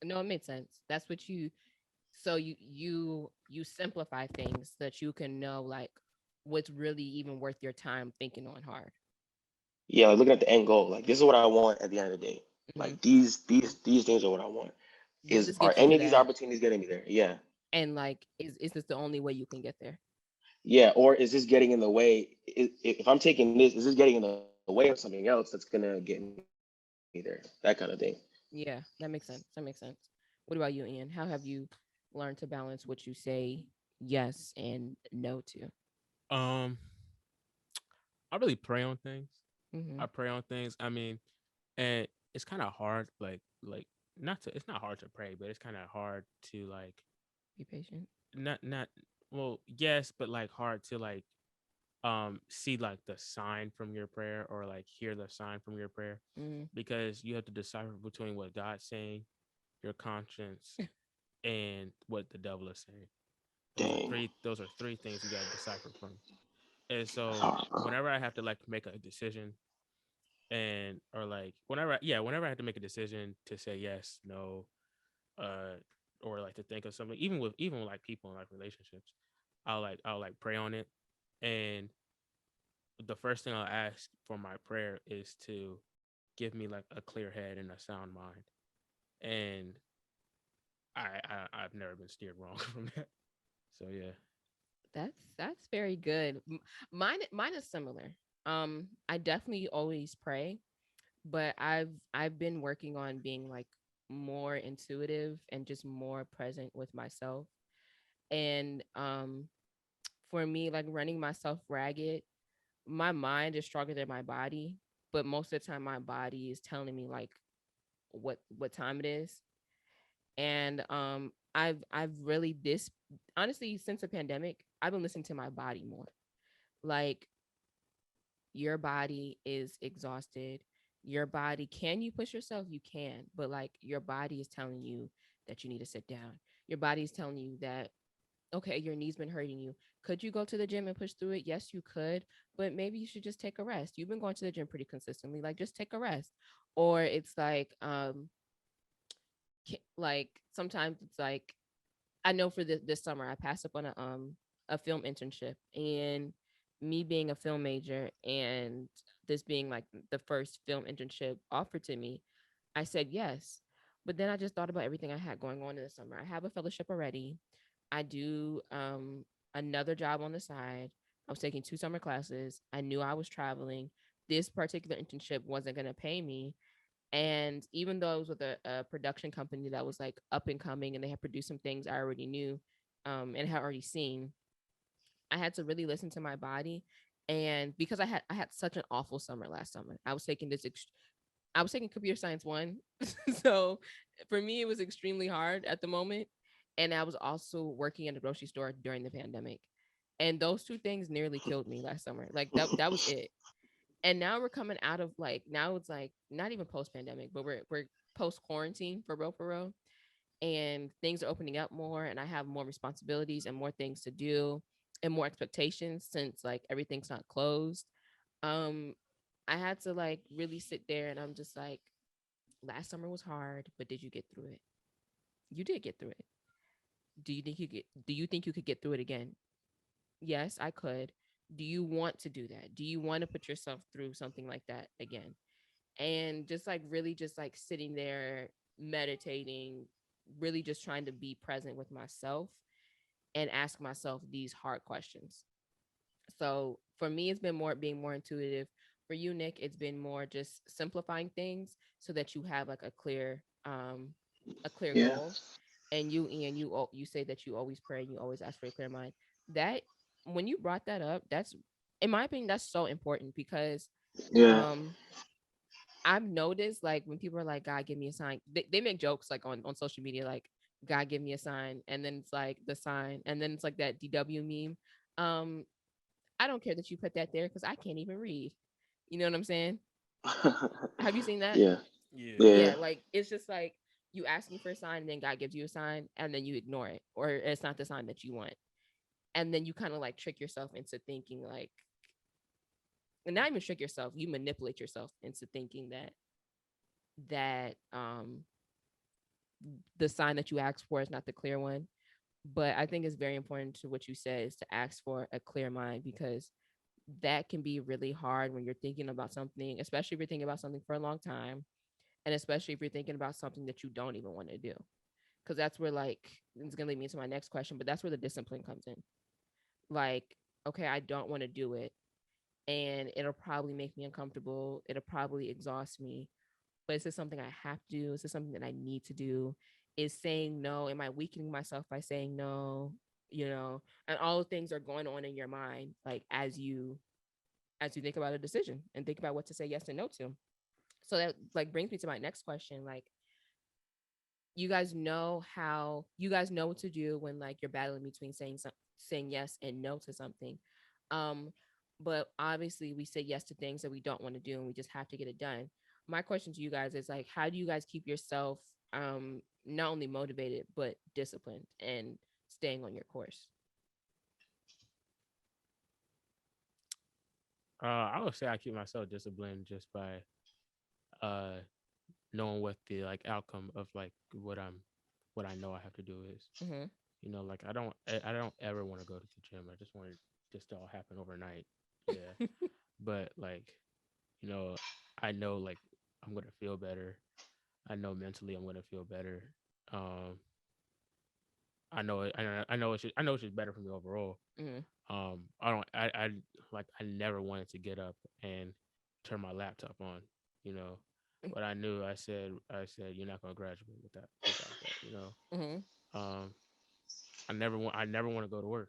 [SPEAKER 1] No, it makes sense. That's what you so you simplify things so that you can know like what's really even worth your time thinking on hard.
[SPEAKER 3] Yeah, like looking at the end goal. Like this is what I want at the end of the day.
[SPEAKER 1] Hmm.
[SPEAKER 3] Like these things are what I want.
[SPEAKER 1] Will this
[SPEAKER 3] Are
[SPEAKER 1] get you
[SPEAKER 3] any
[SPEAKER 1] to
[SPEAKER 3] of these
[SPEAKER 1] that?
[SPEAKER 3] opportunities getting me there? Yeah.
[SPEAKER 1] And like, is this the only way you can get there?
[SPEAKER 3] Yeah, or is this getting in the way? If I'm taking this, is this getting in the way of something else that's gonna get me there? That kind of thing.
[SPEAKER 1] Yeah, that makes sense. That makes sense. What about you, Ian? How have you learned to balance what you say yes and no to?
[SPEAKER 2] Um, I really pray on things.
[SPEAKER 1] Mm-hmm.
[SPEAKER 2] I pray on things. I mean, and it's kind of hard, like not to. It's not hard to pray, but it's kind of hard to like
[SPEAKER 1] Be patient.
[SPEAKER 2] not well, yes, but like hard to like see like the sign from your prayer or like hear the sign from your prayer
[SPEAKER 1] Mm-hmm.
[SPEAKER 2] because you have to decipher between what God's saying, your conscience, and what the devil is saying.
[SPEAKER 3] Dang,
[SPEAKER 2] Those are three things you got to decipher from. And
[SPEAKER 3] that's
[SPEAKER 2] so
[SPEAKER 3] hard, bro.
[SPEAKER 2] whenever I have to like make a decision and or like whenever I have to make a decision to say yes, no, uh or like to think of something, even with like people in like relationships, I'll like pray on it. And the first thing I'll ask for my prayer is to give me like a clear head and a sound mind. And I've never been steered wrong from that. So yeah.
[SPEAKER 1] That's very good. Mine is similar. I definitely always pray, but I've been working on being like more intuitive and just more present with myself. And for me, like running myself ragged, my mind is stronger than my body, but most of the time my body is telling me like what time it is. And I've really this honestly since the pandemic, I've been listening to my body more. Like your body is exhausted. Your body, can you push yourself? You can, but like your body is telling you that you need to sit down. Your body is telling you that okay, your knee's been hurting you. Could you go to the gym and push through it? Yes, you could, but maybe you should just take a rest. You've been going to the gym pretty consistently. Like just take a rest. Or it's like sometimes it's like I know for this summer I passed up on a film internship, and me being a film major and this being like the first film internship offered to me, I said yes. But then I just thought about everything I had going on in the summer. I have a fellowship already. I do another job on the side. I was taking 2 summer classes. I knew I was traveling. This particular internship wasn't going to pay me. And even though it was with a production company that was like up and coming and they had produced some things I already knew and had already seen, I had to really listen to my body. And because I had such an awful summer last summer, I was taking computer science one. So for me, it was extremely hard at the moment. And I was also working at a grocery store during the pandemic. And those two things nearly killed me last summer. Like that was it. And now we're coming out of like now it's like not even post pandemic, but we're post quarantine for real. And things are opening up more and I have more responsibilities and more things to do and more expectations since like everything's not closed. Um I had to like really sit there and I'm just like, last summer was hard, but did you get through it? You did get through it. Do you think you could get through it again? Yes, I could. Do you want to do that? Do you want to put yourself through something like that again? And just like really just like sitting there meditating, really just trying to be present with myself and ask myself these hard questions. So for me, it's been more being more intuitive. For you, Nick, it's been more just simplifying things so that you have like a clear
[SPEAKER 3] Yeah,
[SPEAKER 1] goal. And you, Ian, you say that you always pray and you always ask for a clear mind. That when you brought that up, that's in my opinion, that's so important because
[SPEAKER 3] yeah.
[SPEAKER 1] um I've noticed like when people are like, God give me a sign, they make jokes like on social media, like God give me a sign, and then it's like the sign, and then it's like that DW meme. Um, I don't care that you put that there because I can't even read. You know what I'm saying? Have you seen that?
[SPEAKER 3] Yeah,
[SPEAKER 2] Yeah.
[SPEAKER 3] yeah.
[SPEAKER 1] Yeah, like it's just like you asking for a sign, and then God gives you a sign, and then you ignore it, or it's not the sign that you want, and then you kind of like trick yourself into thinking like, and not even trick yourself, you manipulate yourself into thinking that the sign that you asked for is not the clear one. But I think it's very important to what you said is to ask for a clear mind, because that can be really hard when you're thinking about something, especially if you're thinking about something for a long time, and especially if you're thinking about something that you don't even want to do. Because that's where, like, it's gonna lead me to my next question, but that's where the discipline comes in. Like, okay, I don't want to do it, and it'll probably make me uncomfortable. It'll probably exhaust me. But is this something I have to do? Is this something that I need to do? Is saying no? Am I weakening myself by saying no? You know, and all the things are going on in your mind, like as you think about a decision and think about what to say yes and no to. So that, like, brings me to my next question. Like, you guys know what to do when, like, you're battling between saying yes and no to something. Um, but obviously we say yes to things that we don't want to do and we just have to get it done. My question to you guys is, like, how do you guys keep yourself not only motivated but disciplined and staying on your course?
[SPEAKER 2] I would say I keep myself disciplined just by uh knowing what the like outcome of like what I know I have to do is.
[SPEAKER 1] Mm-hmm.
[SPEAKER 2] Like I don't ever want to go to the gym. I just want it just to all happen overnight. Yeah. But like, you know, I know like I'm gonna feel better. I know mentally I'm gonna feel better. Um I know it's just better for me overall.
[SPEAKER 1] Mm-hmm.
[SPEAKER 2] I don't I never wanted to get up and turn my laptop on, you know. But I knew I said you're not gonna graduate without that.
[SPEAKER 1] Mm-hmm.
[SPEAKER 2] Um I never want to go to work.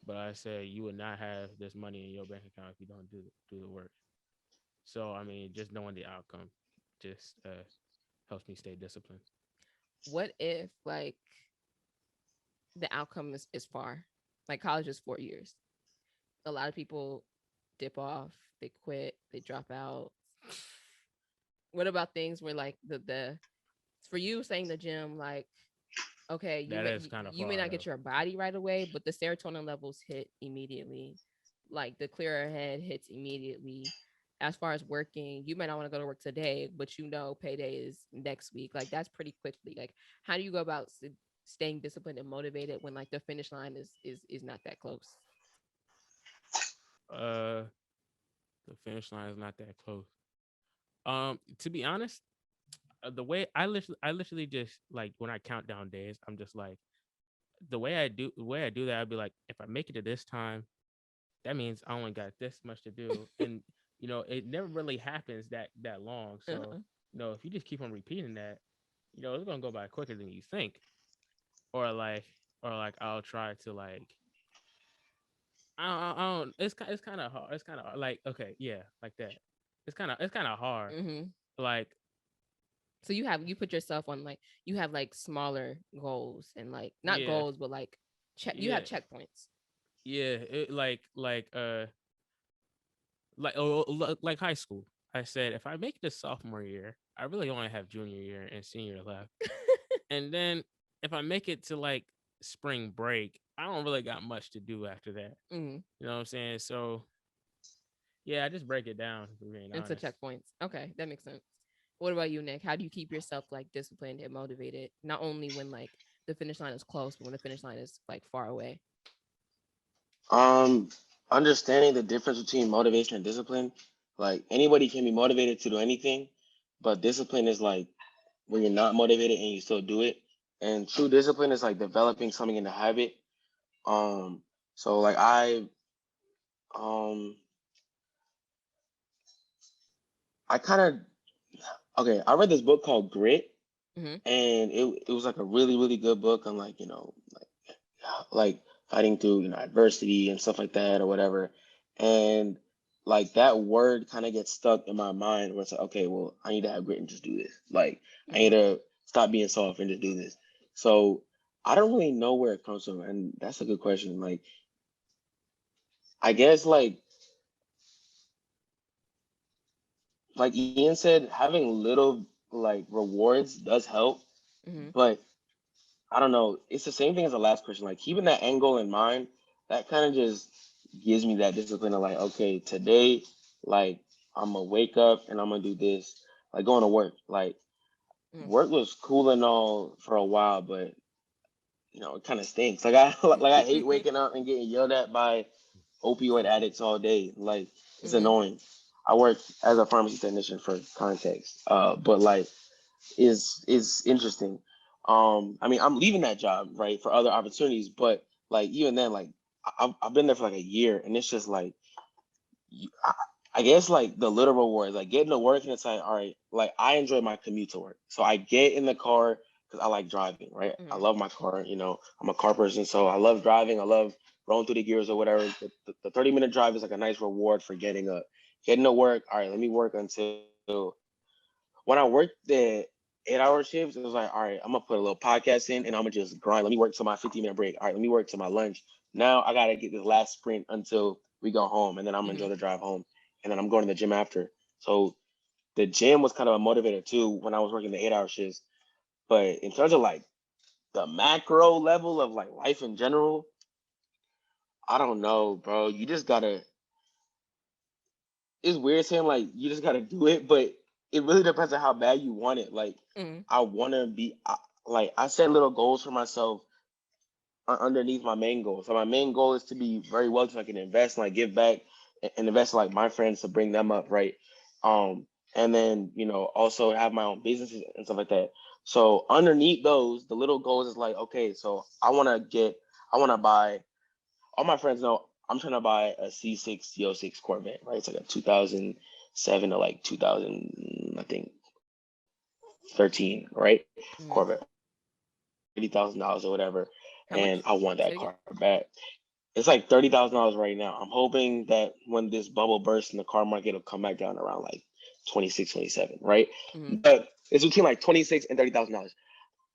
[SPEAKER 2] But I said you would not have this money in your bank account if you don't do the work. So I mean, just knowing the outcome just helps me stay disciplined.
[SPEAKER 1] What if, like, the outcome is far? Like, college is 4 years. A lot of people dip off, they quit, they drop out. What about things where, like, the for you saying the gym, like, okay,
[SPEAKER 2] That is kind of
[SPEAKER 1] you may
[SPEAKER 2] far
[SPEAKER 1] not get
[SPEAKER 2] though.
[SPEAKER 1] your body right away, but the serotonin levels hit immediately. Like, the clearer head hits immediately. As far as working, you might not want to go to work today, but payday is next week. Like, that's pretty quickly. Like, how do you go about staying disciplined and motivated when, like, the finish line is not that close?
[SPEAKER 2] Uh, the finish line is not that close. To be honest, the way I literally just like when I count down days, I'm just like the way I do that. I'd be like, if I make it to this time, that means I only got this much to do, and it never really happens that long. So
[SPEAKER 1] Uh-uh.
[SPEAKER 2] if you just keep on repeating that, it's gonna go by quicker than you think. Or like, I'll try to like, I don't. It's kind of hard. It's kind of like okay, yeah, like that. It's kind of hard.
[SPEAKER 1] Hmm.
[SPEAKER 2] Like
[SPEAKER 1] So you put yourself on, like, you have, like, smaller goals, and, like, not
[SPEAKER 2] yeah,
[SPEAKER 1] goals, but, like, you have
[SPEAKER 2] yeah,
[SPEAKER 1] checkpoints.
[SPEAKER 2] yeah. Like like high school. I said if I make it to sophomore year, I really only have junior year and senior left. And then if I make it to like spring break, I don't really got much to do after that.
[SPEAKER 1] Hmm.
[SPEAKER 2] You know what I'm saying? So yeah, I just break it down, to be being
[SPEAKER 1] Into
[SPEAKER 2] honest.
[SPEAKER 1] checkpoints. Okay, that makes sense. What about you, Nick? How do you keep yourself, like, disciplined and motivated? Not only when, like, the finish line is close, but when the finish line is, like, far away.
[SPEAKER 3] Um, Understanding the difference between motivation and discipline. Like anybody can be motivated to do anything, but discipline is like when you're not motivated and you still do it. And true discipline is like developing something in a habit. Um, so like um I kind of okay. I read this book called Grit,
[SPEAKER 1] Hmm.
[SPEAKER 3] and it was like a really good book on like like fighting through adversity and stuff like that or whatever. And like that word kind of gets stuck in my mind where it's like, okay, well, I need to have grit and just do this. Like I need
[SPEAKER 1] Hmm.
[SPEAKER 3] to stop being soft and just do this. So I don't really know where it comes from, and that's a good question. Like I guess like Ian said, having little like rewards does help,
[SPEAKER 1] Hmm.
[SPEAKER 3] but I don't know. It's the same thing as the last question. Like keeping that end goal in mind, that kind of just gives me that discipline of like, okay, today, like I'm gonna wake up and I'm gonna do this. Like going to work. Like
[SPEAKER 1] Hmm.
[SPEAKER 3] work was cool and all for a while, but it kind of stinks. Like I like I hate waking up and getting yelled at by opioid addicts all day. Like it's
[SPEAKER 1] Mm-hmm.
[SPEAKER 3] annoying. I work as a pharmacy technician for context, but like is interesting. I mean, I'm leaving that job right for other opportunities, but like even then, like I've been there for like a year, and it's just like I guess like the little rewards, like getting to work and it's like, all right, like I enjoy my commute to work. So I get in the car because I like driving, right? I
[SPEAKER 1] Mm-hmm.
[SPEAKER 3] love my car, I'm a car person, so I love driving. I love rolling through the gears or whatever. The 30-minute drive is like a nice reward for getting up. Getting to work, all right, let me work until when I worked the 8-hour shifts, it was like, all right, I'm gonna put a little podcast in and I'm gonna just grind. Let me work till my 15-minute break. All right, let me work till my lunch. Now I gotta get this last sprint until we go home, and then I'm gonna enjoy
[SPEAKER 1] Mm-hmm.
[SPEAKER 3] the drive home, and then I'm going to the gym after. So the gym was kind of a motivator too when I was working the 8-hour shifts. But in terms of like the macro level of like life in general, I don't know, bro. You just gotta. It's weird saying like you just gotta do it, but it really depends on how bad you want it. Like
[SPEAKER 1] Mm-hmm.
[SPEAKER 3] I want to be like I set little goals for myself underneath my main goal. So my main goal is to be very wealthy so I can invest and like give back and invest in like my friends to bring them up, right? And then also have my own businesses and stuff like that. So underneath those, the little goals is like, okay, so I want to buy. All my friends know I'm trying to buy a C6 CO6 Corvette, right? It's like a 2007 to like 2000, I think 13, right?
[SPEAKER 1] Mm-hmm.
[SPEAKER 3] Corvette, $80,000 or whatever,
[SPEAKER 1] How
[SPEAKER 3] and
[SPEAKER 1] much?
[SPEAKER 3] I want
[SPEAKER 1] Say
[SPEAKER 3] that
[SPEAKER 1] it again.
[SPEAKER 3] car back. It's like $30,000 right now. I'm hoping that when this bubble bursts in the car market, it'll come back down around like 26, 27, right?
[SPEAKER 1] Mm-hmm.
[SPEAKER 3] But it's between like 26 and $30,000.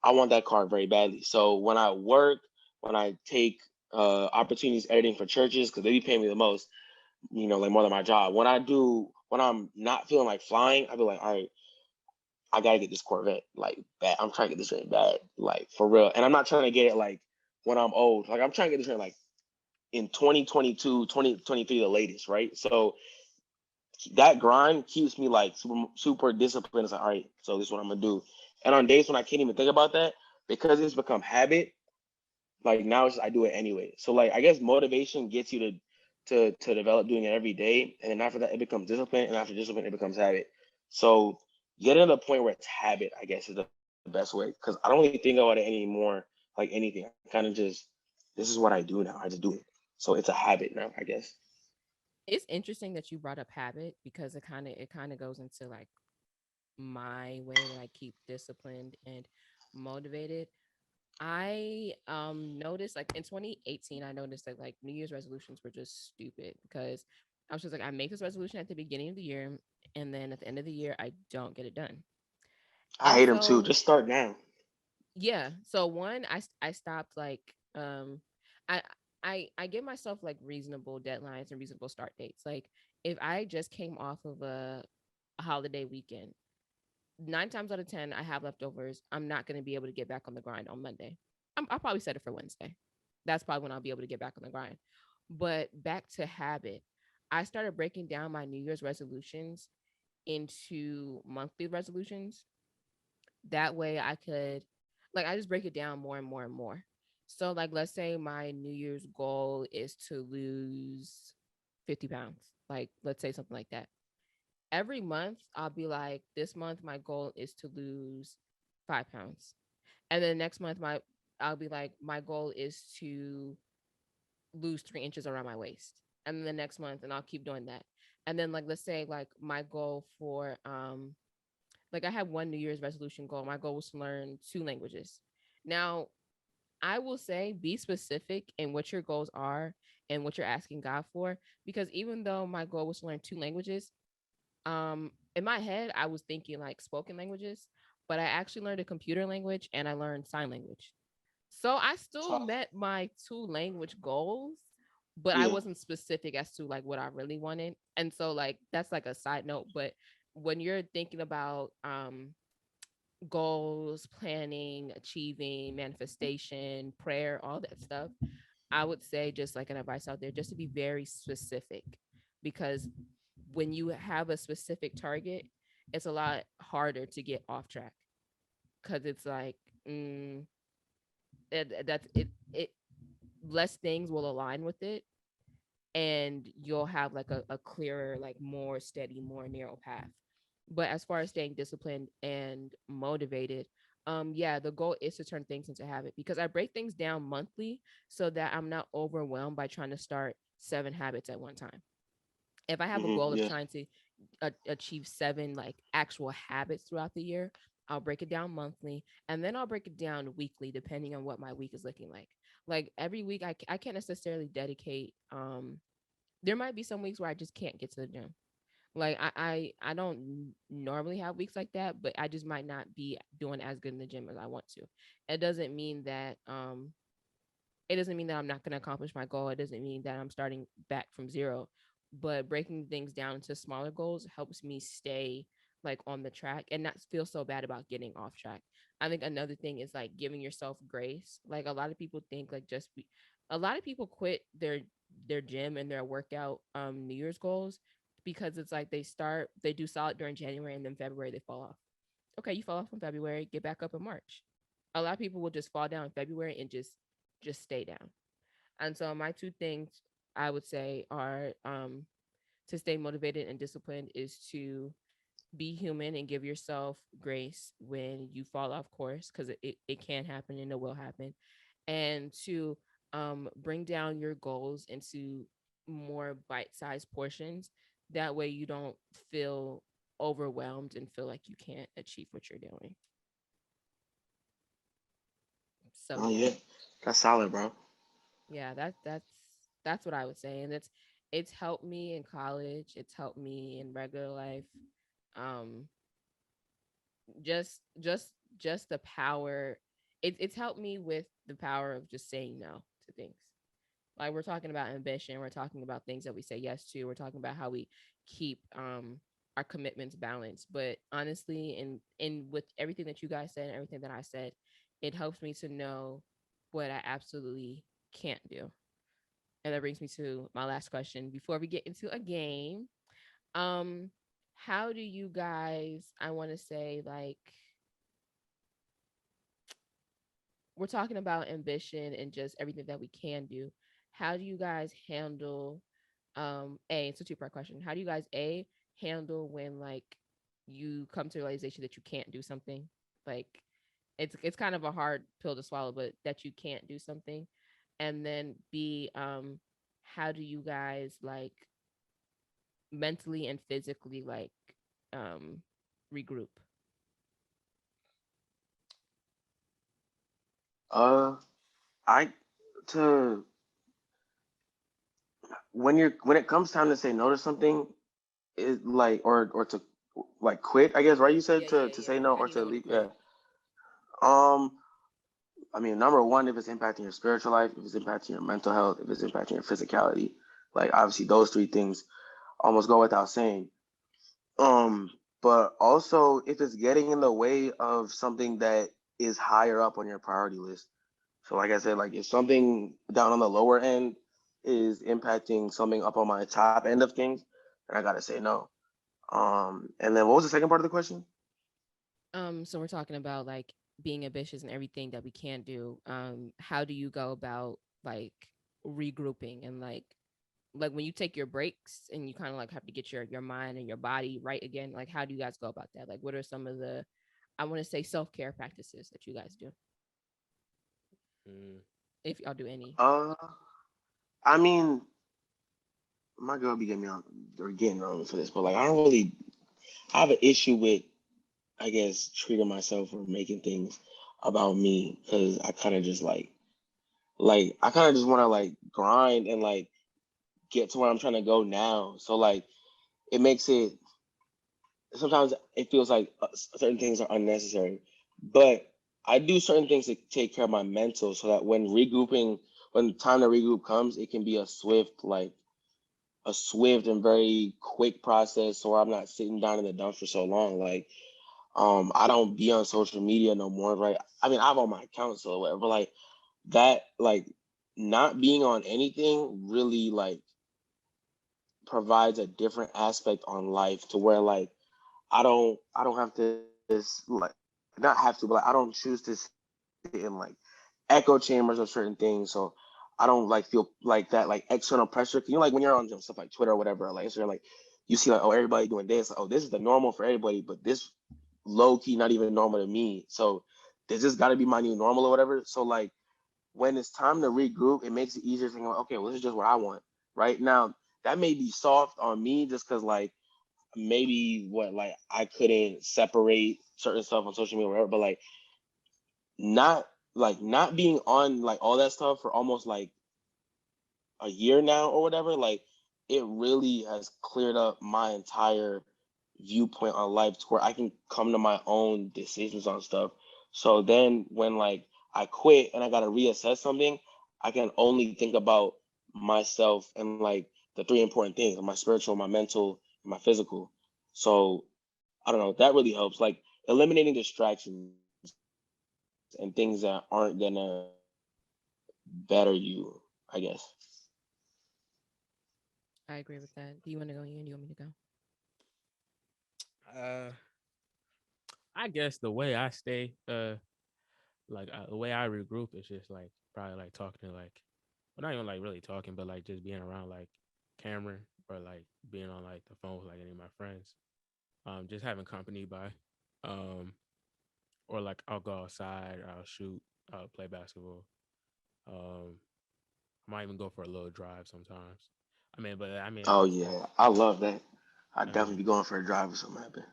[SPEAKER 3] I want that car very badly. So when I work, when I take opportunities editing for churches, because they be paying me the most, like more than my job. When I'm not feeling like flying, I'll be like, all right, I gotta get this Corvette like bad. I'm trying to get this thing bad, like for real. And I'm not trying to get it like when I'm old. Like I'm trying to get this thing like in 2022, 2023, the latest, right? So that grind keeps me like super disciplined. It's like, all right, so this is what I'm gonna do. And on days when I can't even think about that, because it's become habit, like now it's just, I do it anyway. So like I guess motivation gets you to develop doing it every day. And then after that it becomes discipline. And after discipline it becomes habit. So getting to the point where it's habit, I guess, is the best way. Cause I don't really think about it anymore like anything. I kind of just this is what I do now. I just do it. So it's a habit now, I guess.
[SPEAKER 1] It's interesting that you brought up habit because it kind of goes into like my way that I keep disciplined and motivated. I noticed like in 2018, I noticed that like New Year's resolutions were just stupid because I was just like, I make this resolution at the beginning of the year, and then at the end of the year, I don't get it done.
[SPEAKER 3] I
[SPEAKER 1] And
[SPEAKER 3] hate them too.
[SPEAKER 1] so
[SPEAKER 3] Just start now.
[SPEAKER 1] yeah, so one, I stopped like I I give myself like reasonable deadlines and reasonable start dates. Like if I just came off of a holiday weekend, 9 times out of 10, I have leftovers. I'm not going to be able to get back on the grind on Monday. I'll probably set it for Wednesday. That's probably when I'll be able to get back on the grind. But back to habit, I started breaking down my New Year's resolutions into monthly resolutions. That way I could, like, I just break it down more and more and more. So, like, let's say my New Year's goal is to lose 50 pounds. Like, let's say something like that every month I'll be like, this month my goal is to lose 5 pounds. And then next month I'll be like, my goal is to lose 3 inches around my waist. And then the next month and I'll keep doing that. And then like let's say like my goal for like I have one New Year's resolution goal. My goal was to learn 2 languages. Now I will say be specific in what your goals are and what you're asking God for. Because even though my goal was to learn 2 languages, in my head I was thinking like spoken languages, but I actually learned a computer language and I learned sign language. So I still
[SPEAKER 3] Tough.
[SPEAKER 1] met my 2 language goals, but I
[SPEAKER 3] Yeah.
[SPEAKER 1] wasn't specific as to like what I really wanted. And so like that's like a side note, but when you're thinking about goals, planning, achieving, manifestation, prayer, all that stuff, I would say just like an advice out there just to be very specific because when you have a specific target, it's a lot harder to get off track because it's like, mm, that's it. It less things will align with it, and you'll have like a clearer, like more steady, more narrow path. But as far as staying disciplined and motivated, yeah, the goal is to turn things into habit, because I break things down monthly so that I'm not overwhelmed by trying to start 7 habits at one time. If I have a goal of
[SPEAKER 3] Yeah.
[SPEAKER 1] trying to achieve 7 like actual habits throughout the year, I'll break it down monthly, and then I'll break it down weekly depending on what my week is looking like. Like every week, I can't necessarily dedicate. There might be some weeks where I just can't get to the gym. Like I don't normally have weeks like that, but I just might not be doing as good in the gym as I want to. It doesn't mean that it doesn't mean that I'm not going to accomplish my goal. It doesn't mean that I'm starting back from zero. But breaking things down into smaller goals helps me stay like on the track and not feel so bad about getting off track. I think another thing is like giving yourself grace. Like a lot of people think like a lot of people quit their gym and their workout New Year's goals because it's like they do solid during January and then February they fall off. Okay, you fall off in February, get back up in March. A lot of people will just fall down in February and just stay down. And so my two things I would say are to stay motivated and disciplined is to be human and give yourself grace when you fall off course, because it can happen and it will happen. And to bring down your goals into more bite-sized portions. That way you don't feel overwhelmed and feel like you can't achieve what you're doing. So
[SPEAKER 3] Oh
[SPEAKER 1] yeah.
[SPEAKER 3] yeah, that's solid, bro.
[SPEAKER 1] Yeah, that's what I would say. And it's helped me in college, it's helped me in regular life. Um just the power, it's helped me with the power of just saying no to things. Like we're talking about ambition, we're talking about things that we say yes to, we're talking about how we keep our commitments balanced. But honestly, and with everything that you guys said and everything that I said, it helps me to know what I absolutely can't do. And that brings me to my last question before we get into a game. Um, how do you guys, I want to say, like, we're talking about ambition and just everything that we can do. How do you guys handle, it's a two-part question. How do you guys, handle when, like, you come to the realization that you can't do something? Like, it's kind of a hard pill to swallow, but that you can't do something. And then B, how do you guys like mentally and physically like um regroup?
[SPEAKER 3] Uh, I to when it comes time to say no to something, it like or to like quit. I guess right. You said
[SPEAKER 1] Yeah, yeah,
[SPEAKER 3] to
[SPEAKER 1] yeah.
[SPEAKER 3] say
[SPEAKER 1] Like,
[SPEAKER 3] no
[SPEAKER 1] how
[SPEAKER 3] or
[SPEAKER 1] do you
[SPEAKER 3] to
[SPEAKER 1] know when to
[SPEAKER 3] leave. Yeah.
[SPEAKER 1] quit?
[SPEAKER 3] Um. I mean, number one, if it's impacting your spiritual life, if it's impacting your mental health, if it's impacting your physicality, like obviously those three things almost go without saying. Um, but also if it's getting in the way of something that is higher up on your priority list. So like I said, like if something down on the lower end is impacting something up on my top end of things, then I gotta say no. And then what was the second part of the question?
[SPEAKER 1] So we're talking about like being ambitious and everything that we can do. How do you go about like regrouping and like when you take your breaks and you kind of like have to get your mind and your body right again? Like, how do you guys go about that? Like, what are some of the, I want to say, self-care practices that you guys do,
[SPEAKER 2] Mm,
[SPEAKER 1] if y'all do any?
[SPEAKER 3] Uh, I mean, my girl be getting me on or getting on me for this, but like I don't really I have an issue with I guess treating myself or making things about me because I kind of just like I kind of just want to like grind and like get to where I'm trying to go now. So like it makes it sometimes it feels like certain things are unnecessary, but I do certain things to take care of my mental so that when time to regroup comes, it can be a swift and very quick process, so I'm not sitting down in the dumps for so long. Like I don't be on social media no more, right? I mean, I have all my accounts or whatever, but like that, like not being on anything really like provides a different aspect on life to where like I don't have to like not have to, but like, I don't choose to sit and like think echo chambers of certain things. So I don't like feel like that like external pressure. You know, like when you're on stuff like Twitter or whatever, or like Instagram, like you see like, oh, everybody doing this. Oh, this is the normal for everybody, but this low key not even normal to me. So this just got to be my new normal or whatever. So like when it's time to regroup, it makes it easier to think, like, okay, well, this is just what I want right now. That may be soft on me just because like maybe what like I couldn't separate certain stuff on social media or whatever, but not not being on like all that stuff for almost like a year now or whatever, like it really has cleared up my entire viewpoint on life to where I can come to my own decisions on stuff. So then when like I quit and I gotta reassess something, I can only think about myself and like the three important things: my spiritual, my mental, and my physical. So I don't know, that really helps. Like eliminating distractions and things that aren't gonna better you, I guess.
[SPEAKER 1] I agree with that. Do you want to go, Ian? Do you want me to go?
[SPEAKER 2] Uh, I guess the way I stay, the way I regroup is just like probably like talking to like, well, not even like really talking, but like just being around like Cameron or like being on like the phone with like any of my friends. Just having company by, um, or like I'll go outside, I'll shoot, I'll play basketball. Um, I might even go for a little drive sometimes. I
[SPEAKER 3] Oh
[SPEAKER 2] guess that.
[SPEAKER 3] yeah, I love that. I'd
[SPEAKER 2] Um,
[SPEAKER 3] definitely be going for a drive or something happen.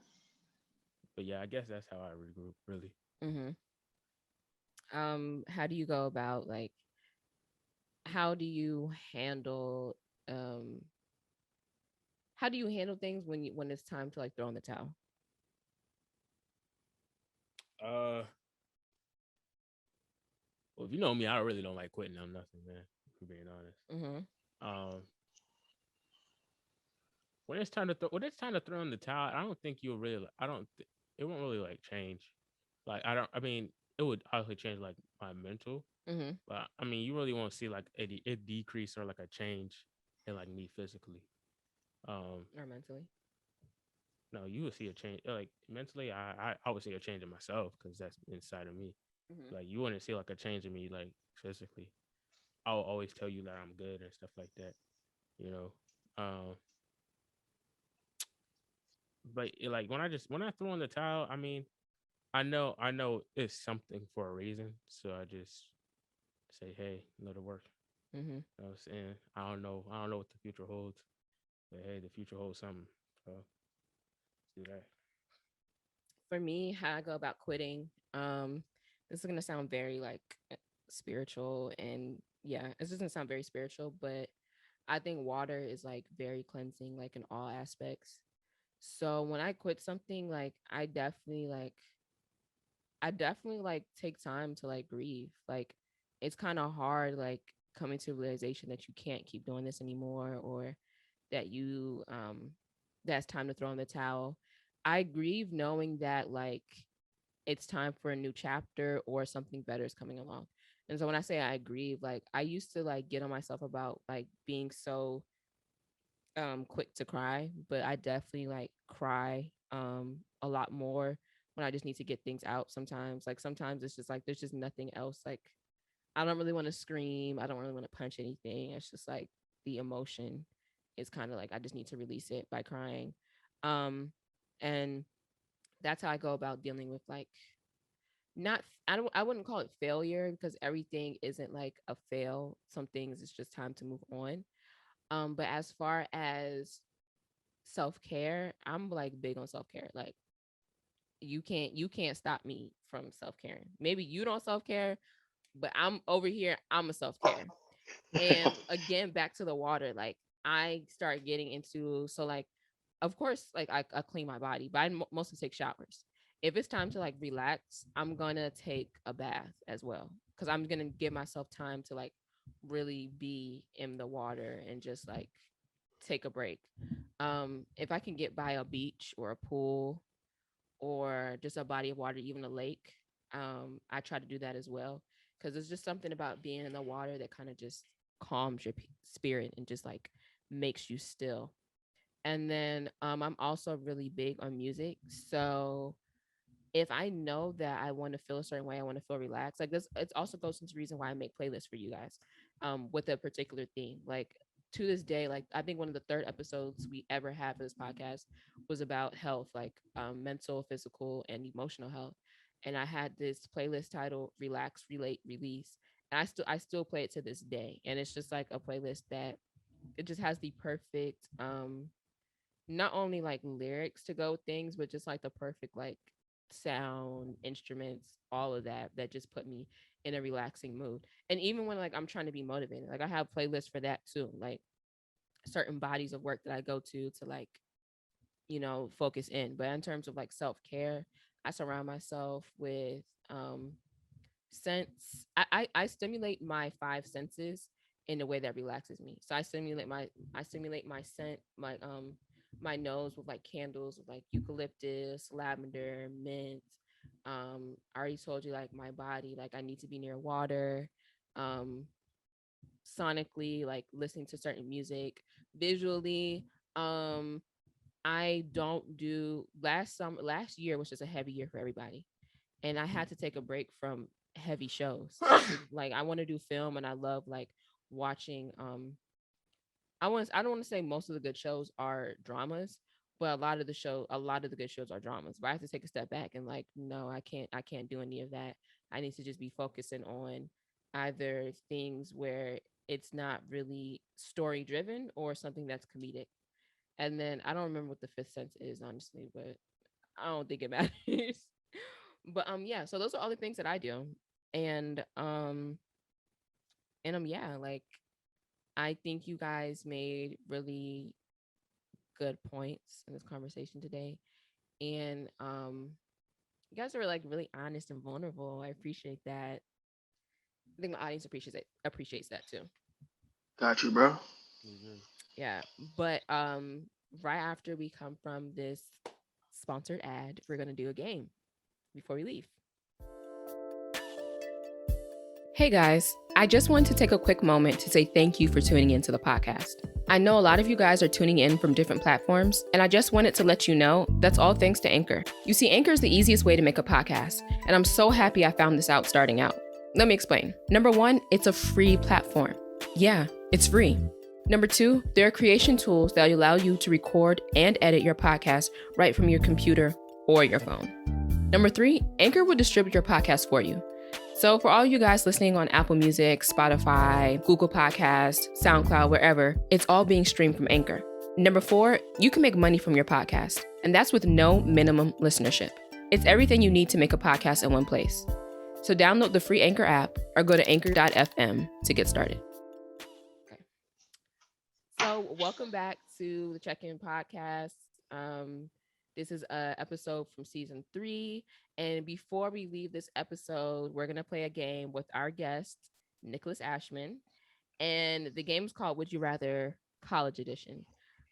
[SPEAKER 2] but yeah, I guess that's how I regroup really.
[SPEAKER 1] Mm-hmm. How do you go about like how do you handle um how do you handle things when it's time to like throw in the towel?
[SPEAKER 2] Uh, well, if you know me, I really don't like quitting on nothing, man. For being honest.
[SPEAKER 1] Mm-hmm.
[SPEAKER 2] Um, when it's time to throw in the towel, I don't think you'll really. It won't really like change. Like I don't. I mean, it would obviously change like my mental,
[SPEAKER 1] Mm-hmm.
[SPEAKER 2] but I mean, you really won't see like a decrease or like a change in like me physically. Um,
[SPEAKER 1] Or mentally.
[SPEAKER 2] no, you would see a change. Like mentally, I would see a change in myself because that's inside of me.
[SPEAKER 1] Mm-hmm.
[SPEAKER 2] Like you wouldn't see like a change in me like physically. I will always tell you that I'm good and stuff like that. You know. But like when I throw in the towel, I mean, I know it's something for a reason. So I just say, hey, let it work.
[SPEAKER 1] Mm-hmm.
[SPEAKER 2] You know what I'm saying? I don't know what the future holds. But hey, the future holds something. So let's do that.
[SPEAKER 1] For me, how I go about quitting, this is gonna sound very like spiritual and yeah, this doesn't sound very spiritual, but I think water is like very cleansing, like in all aspects. So when I quit something, like I definitely like take time to like grieve. Like it's kind of hard like coming to realization that you can't keep doing this anymore or that you that's time to throw in the towel. I grieve knowing that like it's time for a new chapter or something better is coming along. And so when I say I grieve, like I used to like get on myself about like being so quick to cry, but I definitely like cry a lot more when I just need to get things out sometimes. Like sometimes it's just like there's just nothing else. Like I don't really want to scream. I don't really want to punch anything. It's just like the emotion is kind of like I just need to release it by crying. Um and that's how I go about dealing with like not I wouldn't call it failure because everything isn't like a fail. Some things it's just time to move on. But as far as self-care, I'm like big on self-care. Like you can't stop me from self-caring. Maybe you don't self-care, but I'm over here, I'm a self-care. And again, back to the water, like I start getting into so like of course like I clean my body, but mostly take showers. If it's time to like relax, I'm gonna take a bath as well because I'm gonna give myself time to like really be in the water and just like take a break. If I can get by a beach or a pool or just a body of water, even a lake, I try to do that as well because there's just something about being in the water that kind of just calms your spirit and just like makes you still. And then I'm also really big on music. So if I know that I want to feel a certain way, I want to feel relaxed. Like this, it also goes into the reason why I make playlists for you guys, with a particular theme. Like to this day, like I think one of the third episodes we ever had for this podcast was about health, like mental, physical, and emotional health. And I had this playlist titled "Relax, Relate, Release," and I still play it to this day. And it's just like a playlist that it just has the perfect not only like lyrics to go with things, but just like the perfect like sound, instruments, all of that that just put me in a relaxing mood. And even when like I'm trying to be motivated, like I have playlists for that too. Like certain bodies of work that I go to like, focus in. But in terms of like self-care, I surround myself with sense I stimulate my five senses in a way that relaxes me. So I stimulate my scent, my nose with like candles with like eucalyptus, lavender, mint. I already told you like my body, like I need to be near water. Um Sonically, like listening to certain music. Visually, um I don't do last year was just a heavy year for everybody, and I had to take a break from heavy shows. Like I want to do film, and I love like watching. I don't want to say most of the good shows are dramas, but a lot of the good shows are dramas. But I have to take a step back and like, no, I can't do any of that. I need to just be focusing on either things where it's not really story driven or something that's comedic. And then I don't remember what the fifth sense is, honestly, but I don't think it matters. But yeah, so those are all the things that I do. And yeah, like I think you guys made really good points in this conversation today. And you guys are like really honest and vulnerable. I appreciate that. I think the audience appreciates that too.
[SPEAKER 3] Got you, bro.
[SPEAKER 2] Yes, sir.
[SPEAKER 1] Yeah. But right after we come from this sponsored ad, we're gonna do a game before we leave. Hey guys, I just wanted to take a quick moment to say thank you for tuning into the podcast. I know a lot of you guys are tuning in from different platforms, and I just wanted to let you know that's all thanks to Anchor. You see, Anchor is the easiest way to make a podcast, and I'm so happy I found this out starting out. Let me explain. Number one, it's a free platform. Yeah, it's free. Number two, there are creation tools that allow you to record and edit your podcast right from your computer or your phone. Number three, Anchor will distribute your podcast for you. So for all you guys listening on Apple Music, Spotify, Google Podcasts, SoundCloud, wherever, it's all being streamed from Anchor. Number four, you can make money from your podcast, and that's with no minimum listenership. It's everything you need to make a podcast in one place. So download the free Anchor app or go to anchor.fm to get started. Okay. So welcome back to the Check-In Podcast. This is a episode from season 3. And before we leave this episode, we're gonna play a game with our guest, Nicholas Ashman. And the game is called Would You Rather College Edition.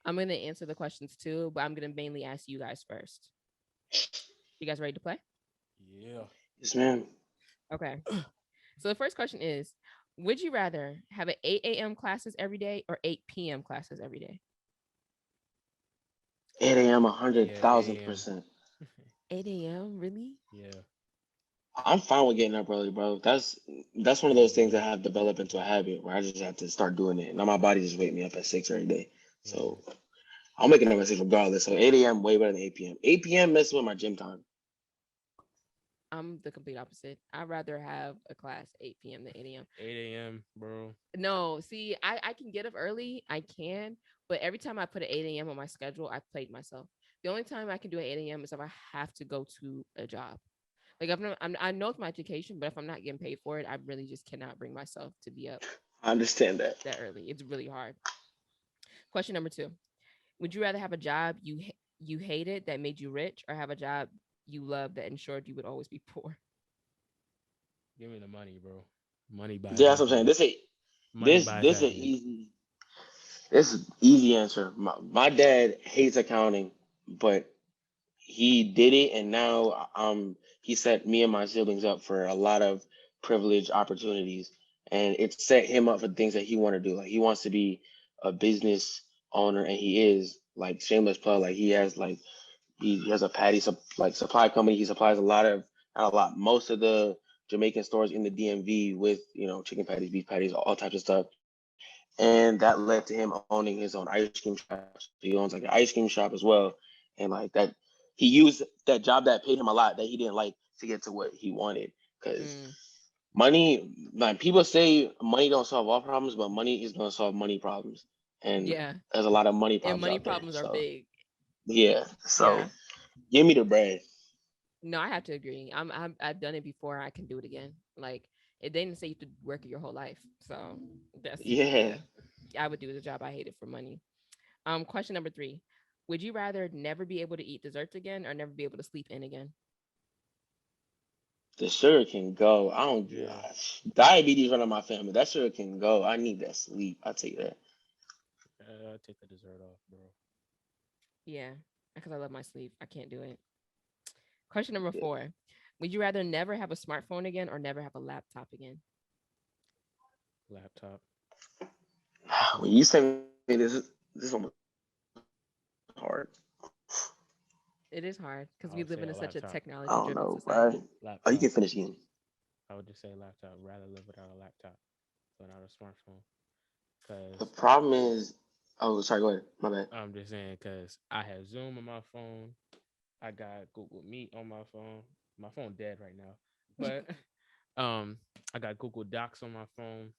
[SPEAKER 1] I'm gonna answer the questions too, but I'm gonna mainly ask you guys first. You guys ready to play?
[SPEAKER 2] Yeah.
[SPEAKER 3] Yes, ma'am.
[SPEAKER 1] Okay. So the first question is, would you rather have an 8 a.m. classes every day or 8 p.m. classes every day?
[SPEAKER 3] 8 a.m. a hundred
[SPEAKER 2] Yeah,
[SPEAKER 3] thousand
[SPEAKER 2] 8 a.m.
[SPEAKER 3] percent.
[SPEAKER 1] 8 a.m. Really?
[SPEAKER 2] Yeah.
[SPEAKER 3] I'm fine with getting up early, bro. That's one of those things that have developed into a habit where I just have to start doing it. Now my body just wake me up at 6 every day.
[SPEAKER 2] Yeah.
[SPEAKER 3] So I'm waking up at 6 regardless. So 8 a.m. way better than 8 p.m. 8 p.m. messes with my gym time.
[SPEAKER 1] I'm the complete opposite. I'd rather have a class 8 p.m. than 8 a.m.
[SPEAKER 2] 8 a.m., bro.
[SPEAKER 1] No, see, I can get up early. I can, but every time I put an 8 a.m. on my schedule, I played myself. The only time I can do an 8 a.m. is if I have to go to a job. Like I know it's my education, but if I'm not getting paid for it, I really just cannot bring myself to be up
[SPEAKER 3] I understand that.
[SPEAKER 1] that early. It's really hard. Question number 2. Would you rather have a job you hated that made you rich, or have a job you loved that ensured you would always be poor?
[SPEAKER 2] Give me the money, bro. Money buys
[SPEAKER 3] Yeah, that's what I'm saying.
[SPEAKER 2] happiness. Money buys
[SPEAKER 3] This a
[SPEAKER 2] happiness.
[SPEAKER 3] easy this is easy answer. My dad hates accounting, but he did it, and now he set me and my siblings up for a lot of privileged opportunities, and it set him up for things that he want to do. Like he wants to be a business owner, and he is, like, shameless plug, like he has like He has a like supply company. He supplies a lot of not a lot, most of the Jamaican stores in the DMV with chicken patties, beef patties, all types of stuff. And that led to him owning his own ice cream shop. So he owns like an ice cream shop as well. And like that, he used that job that paid him a lot that he didn't like to get to what he wanted. Because
[SPEAKER 1] Mm,
[SPEAKER 3] money, like people say, money don't solve all problems, but money is gonna solve money problems. And
[SPEAKER 1] yeah.
[SPEAKER 3] there's a lot of money
[SPEAKER 1] And
[SPEAKER 3] problems
[SPEAKER 1] money
[SPEAKER 3] out there.
[SPEAKER 1] problems are
[SPEAKER 3] So
[SPEAKER 1] big.
[SPEAKER 3] yeah, so
[SPEAKER 1] Yeah.
[SPEAKER 3] give me the bread.
[SPEAKER 1] No, I have to agree. I've done it before. I can do it again. Like it didn't say you have to work it your whole life. So that's
[SPEAKER 3] Yeah,
[SPEAKER 1] yeah. I would do the job I hated for money. Question number 3. Would you rather never be able to eat desserts again or never be able to sleep in again?
[SPEAKER 3] the sugar can go. I don't
[SPEAKER 2] Yeah,
[SPEAKER 3] diabetes running my family. That sugar can go. I need that sleep. I take that.
[SPEAKER 2] I'll take the dessert off, bro.
[SPEAKER 1] Yeah, because I love my sleep. I can't do it. Question number
[SPEAKER 3] Yeah.
[SPEAKER 1] 4. Would you rather never have a smartphone again or never have a laptop again?
[SPEAKER 2] Laptop.
[SPEAKER 3] When you say me this one was hard.
[SPEAKER 1] It is hard because
[SPEAKER 2] I
[SPEAKER 1] we
[SPEAKER 2] would
[SPEAKER 1] live
[SPEAKER 2] say
[SPEAKER 1] in
[SPEAKER 2] a
[SPEAKER 1] such a
[SPEAKER 2] laptop.
[SPEAKER 3] I
[SPEAKER 1] technology
[SPEAKER 3] don't
[SPEAKER 1] driven
[SPEAKER 3] know, bro.
[SPEAKER 1] society.
[SPEAKER 3] Oh, you
[SPEAKER 2] Laptop.
[SPEAKER 3] can finish again.
[SPEAKER 2] I would just say laptop. Rather live without a laptop than without a smartphone.
[SPEAKER 3] The
[SPEAKER 2] Cause
[SPEAKER 3] problem is, oh, sorry. Go ahead. My bad.
[SPEAKER 2] I'm just saying, cause I have Zoom on my phone. I got Google Meet on my phone. My phone dead right now, but um, I got Google Docs on my phone.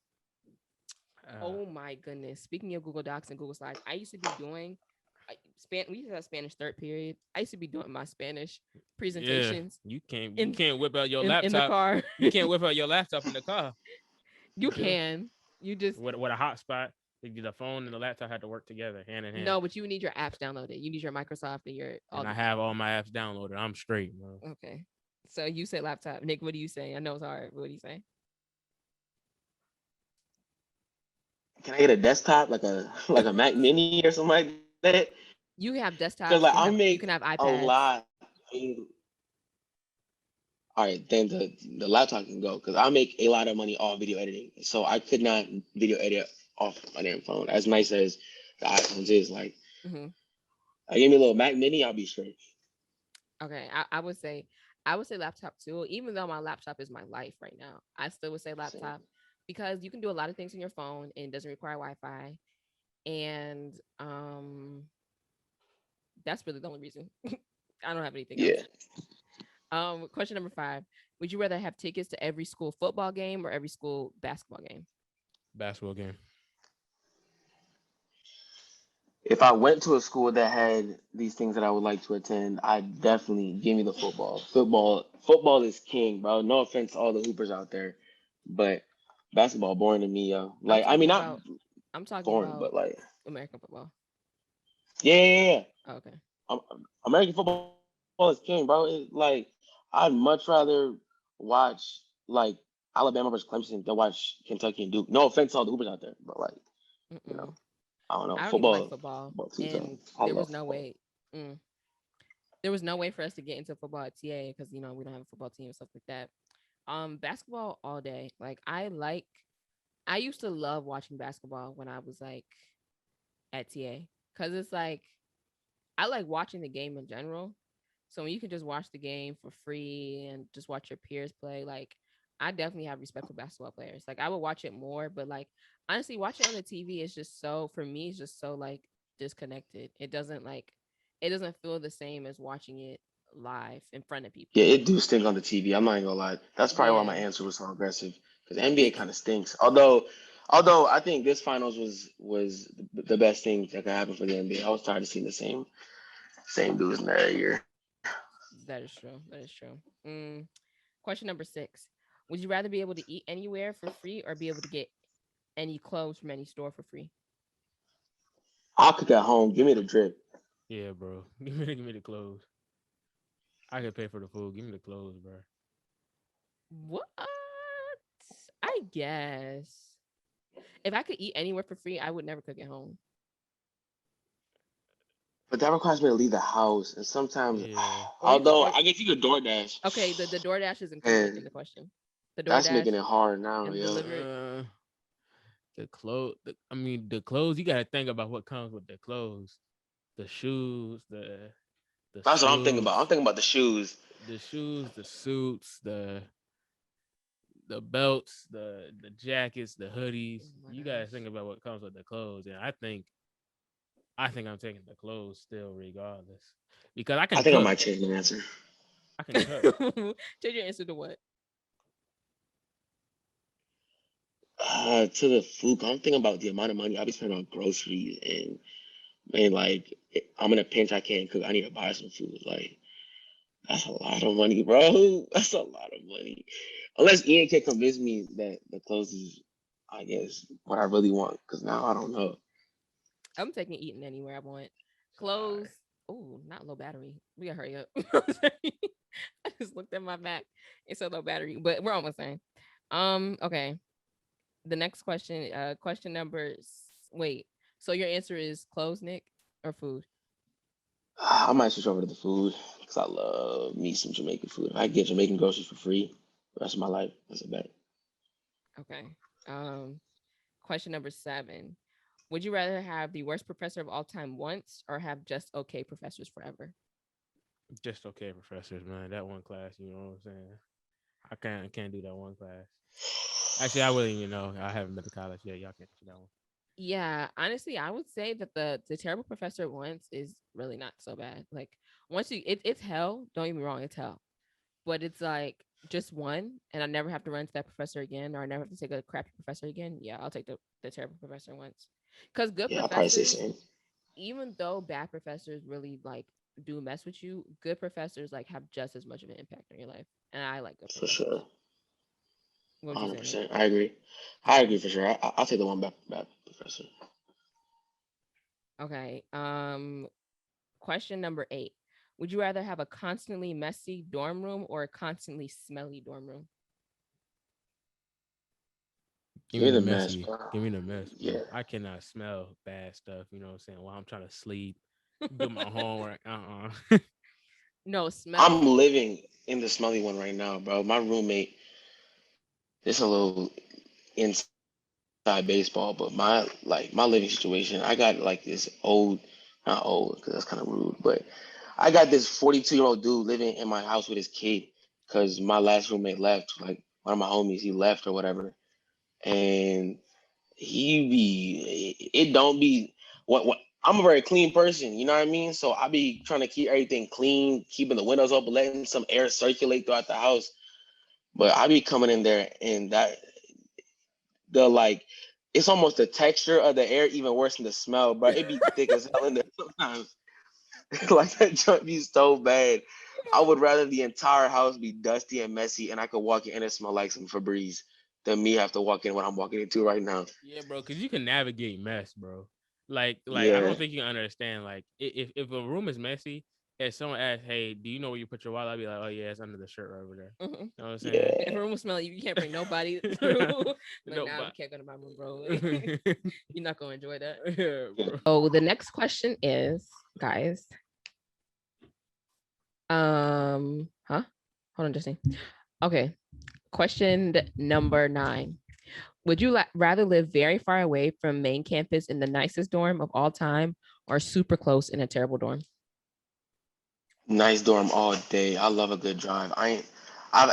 [SPEAKER 2] Uh,
[SPEAKER 1] Oh my goodness. Speaking of Google Docs and Google Slides, I used to be doing we used to have Spanish third period. I used to be doing my Spanish
[SPEAKER 2] yeah,
[SPEAKER 1] presentations
[SPEAKER 2] you
[SPEAKER 1] in
[SPEAKER 2] can't whip out your
[SPEAKER 1] in the
[SPEAKER 2] laptop.
[SPEAKER 1] car.
[SPEAKER 2] You can't whip out your laptop in the car.
[SPEAKER 1] You can. You just
[SPEAKER 2] With a hotspot, the phone and the laptop had to work together, hand in hand.
[SPEAKER 1] no, but you need your apps downloaded. You need your Microsoft and your all
[SPEAKER 2] And I
[SPEAKER 1] the
[SPEAKER 2] have all my apps downloaded. I'm straight, bro.
[SPEAKER 1] okay. So you said laptop. Nick, what do you say? I know it's hard. What do you say?
[SPEAKER 3] Can I get a desktop like a Mac Mini or something like that?
[SPEAKER 1] You have
[SPEAKER 3] Cause like
[SPEAKER 1] desktops.
[SPEAKER 3] I make
[SPEAKER 1] You can have
[SPEAKER 3] a
[SPEAKER 1] iPads.
[SPEAKER 3] lot. I mean, all right, then the laptop can go because I make a lot of money off video editing. So I could not video edit off my damn phone. As nice as the iPhones is, like
[SPEAKER 1] Hmm.
[SPEAKER 3] I give me a little Mac Mini, I'll be straight.
[SPEAKER 1] Okay, I would say laptop too. Even though my laptop is my life right now, I still would say
[SPEAKER 3] Same.
[SPEAKER 1] laptop because you can do a lot of things on your phone and it doesn't require Wi-Fi. And that's really the only reason. I don't have anything else.
[SPEAKER 3] Yeah.
[SPEAKER 1] Question number 5: would you rather have tickets to every school football game or every school basketball game?
[SPEAKER 2] Basketball game.
[SPEAKER 3] If I went to a school that had these things that I would like to attend, I'd definitely give me the football. Football is king, bro. No offense to all the hoopers out there, but basketball boring to me, yo.
[SPEAKER 1] I'm
[SPEAKER 3] Like I mean,
[SPEAKER 1] talking
[SPEAKER 3] not
[SPEAKER 1] about I'm talking
[SPEAKER 3] boring,
[SPEAKER 1] about
[SPEAKER 3] but like
[SPEAKER 1] American football.
[SPEAKER 3] yeah.
[SPEAKER 1] Oh, okay.
[SPEAKER 3] Um, American football is king, bro. Like I'd much rather watch like Alabama versus Clemson than watch Kentucky and Duke. No offense to all the hoopers out there, but like you know,
[SPEAKER 1] Mm-mm.
[SPEAKER 3] I don't know
[SPEAKER 1] I don't even like
[SPEAKER 3] football.
[SPEAKER 1] football,
[SPEAKER 3] Football too tough.
[SPEAKER 1] and
[SPEAKER 3] I
[SPEAKER 1] there
[SPEAKER 3] love
[SPEAKER 1] was no
[SPEAKER 3] football.
[SPEAKER 1] way. Mm, there was no way for us to get into football at TA because we don't have a football team and stuff like that. Basketball all day. Like I used to love watching basketball when I was like at TA because it's like I like watching the game in general. So when you can just watch the game for free and just watch your peers play, like I definitely have respect for basketball players. Like I would watch it more, but like honestly, watching on the TV is just so for me, it's just so like disconnected. It doesn't feel the same as watching it live in front of
[SPEAKER 3] Yeah,
[SPEAKER 1] people.
[SPEAKER 3] it do stink on the TV. I'm not even gonna lie. That's probably why my
[SPEAKER 1] Yeah.
[SPEAKER 3] answer was so aggressive because NBA kind of stinks. Although I think this finals was the best thing that could happen for the NBA. I was tired of seeing the same dudes in there every year.
[SPEAKER 1] That is true. That is true. Question number 6. Would you rather be able to eat anywhere for free or be able to get any clothes from any store for free?
[SPEAKER 3] I'll cook at home. Give me the drip.
[SPEAKER 2] Yeah, bro. Give me the clothes. I can pay for the food. Give me the clothes, bro.
[SPEAKER 1] What? I guess. If I could eat anywhere for free, I would never cook at home.
[SPEAKER 3] But that requires me to leave the house, and sometimes,
[SPEAKER 2] Yeah.
[SPEAKER 1] Or you could
[SPEAKER 3] although
[SPEAKER 1] or
[SPEAKER 3] I guess you could DoorDash,
[SPEAKER 1] okay, the DoorDash is included in
[SPEAKER 3] and
[SPEAKER 1] the question. The
[SPEAKER 3] that's making
[SPEAKER 1] DoorDash
[SPEAKER 3] it hard now,
[SPEAKER 1] and the
[SPEAKER 3] yo.
[SPEAKER 1] delivered.
[SPEAKER 2] The clothes. I mean, the clothes. You gotta think about what comes with the clothes, the shoes, the
[SPEAKER 3] That's what I'm thinking about. I'm
[SPEAKER 2] suits,
[SPEAKER 3] thinking about the shoes.
[SPEAKER 2] the shoes, the suits, the belts, the jackets, the hoodies.
[SPEAKER 1] Oh my
[SPEAKER 2] You gotta
[SPEAKER 1] gosh.
[SPEAKER 2] think about what comes with the clothes, and I think I'm taking the clothes still, regardless, because I
[SPEAKER 3] I
[SPEAKER 2] can
[SPEAKER 3] think I
[SPEAKER 2] cook.
[SPEAKER 3] might change my answer.
[SPEAKER 2] I can cook.
[SPEAKER 1] Change your answer to what?
[SPEAKER 3] To the food, I'm thinking about the amount of money I be spending on groceries, and man, like I'm in a pinch. I can't cook. I need to buy some food. Like that's a lot of money, bro. That's a lot of money. Unless Ian can convince me that the clothes is, I guess, what I really want. Because now I don't know.
[SPEAKER 1] I'm taking eating anywhere I want.
[SPEAKER 2] All
[SPEAKER 1] Clothes.
[SPEAKER 2] right.
[SPEAKER 1] Oh, not low battery. We gotta hurry up. I just looked at my Mac. It said low battery, but we're almost there. Okay. The next question, question wait. So your answer is clothes, Nick, or food?
[SPEAKER 3] I might switch over to the food because I love me some Jamaican food. If I get Jamaican groceries for free the rest of my life, that's a bet.
[SPEAKER 1] Okay. Um, question number 7. Would you rather have the worst professor of all time once or have just okay professors forever?
[SPEAKER 2] Just okay, professors, man. That one class, you know what I'm saying? I can't do that one class. Actually, I wouldn't even know. I haven't been to college yet. Y'all can't do that one.
[SPEAKER 1] Yeah, honestly, I would say that the terrible professor once is really not so bad. Like once it's hell. Don't get me wrong, it's hell. But it's like just one, and I never have to run to that professor again, or I never have to take a crappy professor again. Yeah, I'll take the terrible professor once. Because good
[SPEAKER 3] Yeah, I'll probably say
[SPEAKER 1] professors,
[SPEAKER 3] same.
[SPEAKER 1] even though bad professors really like do mess with you, good professors like have just as much of an impact on your life. And I like good
[SPEAKER 3] For
[SPEAKER 1] professors.
[SPEAKER 3] sure.
[SPEAKER 1] What would you say, Nick?
[SPEAKER 3] 100%. I agree. I agree for sure. I'll take the one back, professor.
[SPEAKER 1] Okay. Question number 8. Would you rather have a constantly messy dorm room or a constantly smelly dorm room?
[SPEAKER 2] Give
[SPEAKER 3] Give
[SPEAKER 2] me
[SPEAKER 3] me
[SPEAKER 2] the
[SPEAKER 3] the mess,
[SPEAKER 2] messy.
[SPEAKER 3] bro.
[SPEAKER 2] Give me the mess, bro.
[SPEAKER 3] Yeah.
[SPEAKER 2] I cannot smell bad stuff. You know what I'm saying? While I'm trying to sleep, do my homework.
[SPEAKER 1] No,
[SPEAKER 3] I'm
[SPEAKER 1] smell.
[SPEAKER 3] living in the smelly one right now, bro. My roommate, this a little inside baseball, but my living situation, I got like this not old because that's kind of rude, but I got this 42-year-old dude living in my house with his kid because my last roommate left, like one of my homies, he left or whatever, and it don't be what I'm a very clean person, you know what I mean? So I be trying to keep everything clean, keeping the windows open, letting some air circulate throughout the house. But I be coming in there and that the like it's almost the texture of the air even worse than the smell, bro. It be thick as hell in there sometimes. Like that junk be so bad. I would rather the entire house be dusty and messy and I could walk in and it smell like some Febreze than me have to walk in what I'm walking into right now.
[SPEAKER 2] Yeah, bro, because you can navigate mess, bro. Like I
[SPEAKER 3] Yeah.
[SPEAKER 2] don't think you understand. Like if a room is messy, if someone asks, "Hey, do you know where you put your wallet?" I'd be like, "Oh yeah, it's under the shirt right over there."
[SPEAKER 1] Mhm.
[SPEAKER 2] You know what I'm saying?
[SPEAKER 1] If a
[SPEAKER 3] Yeah.
[SPEAKER 1] room was smelly, you can't bring nobody through. Like,
[SPEAKER 2] No,
[SPEAKER 1] nah, we
[SPEAKER 2] but
[SPEAKER 1] can't go to my room, bro.
[SPEAKER 2] yeah,
[SPEAKER 1] You're not gonna enjoy that.
[SPEAKER 2] bro.
[SPEAKER 1] Oh, the next question is, guys. Huh? Hold on, Jesse. Okay. Question number 9. Would you rather live very far away from main campus in the nicest dorm of all time or super close in a terrible dorm?
[SPEAKER 3] Nice dorm all day. I love a good drive. I've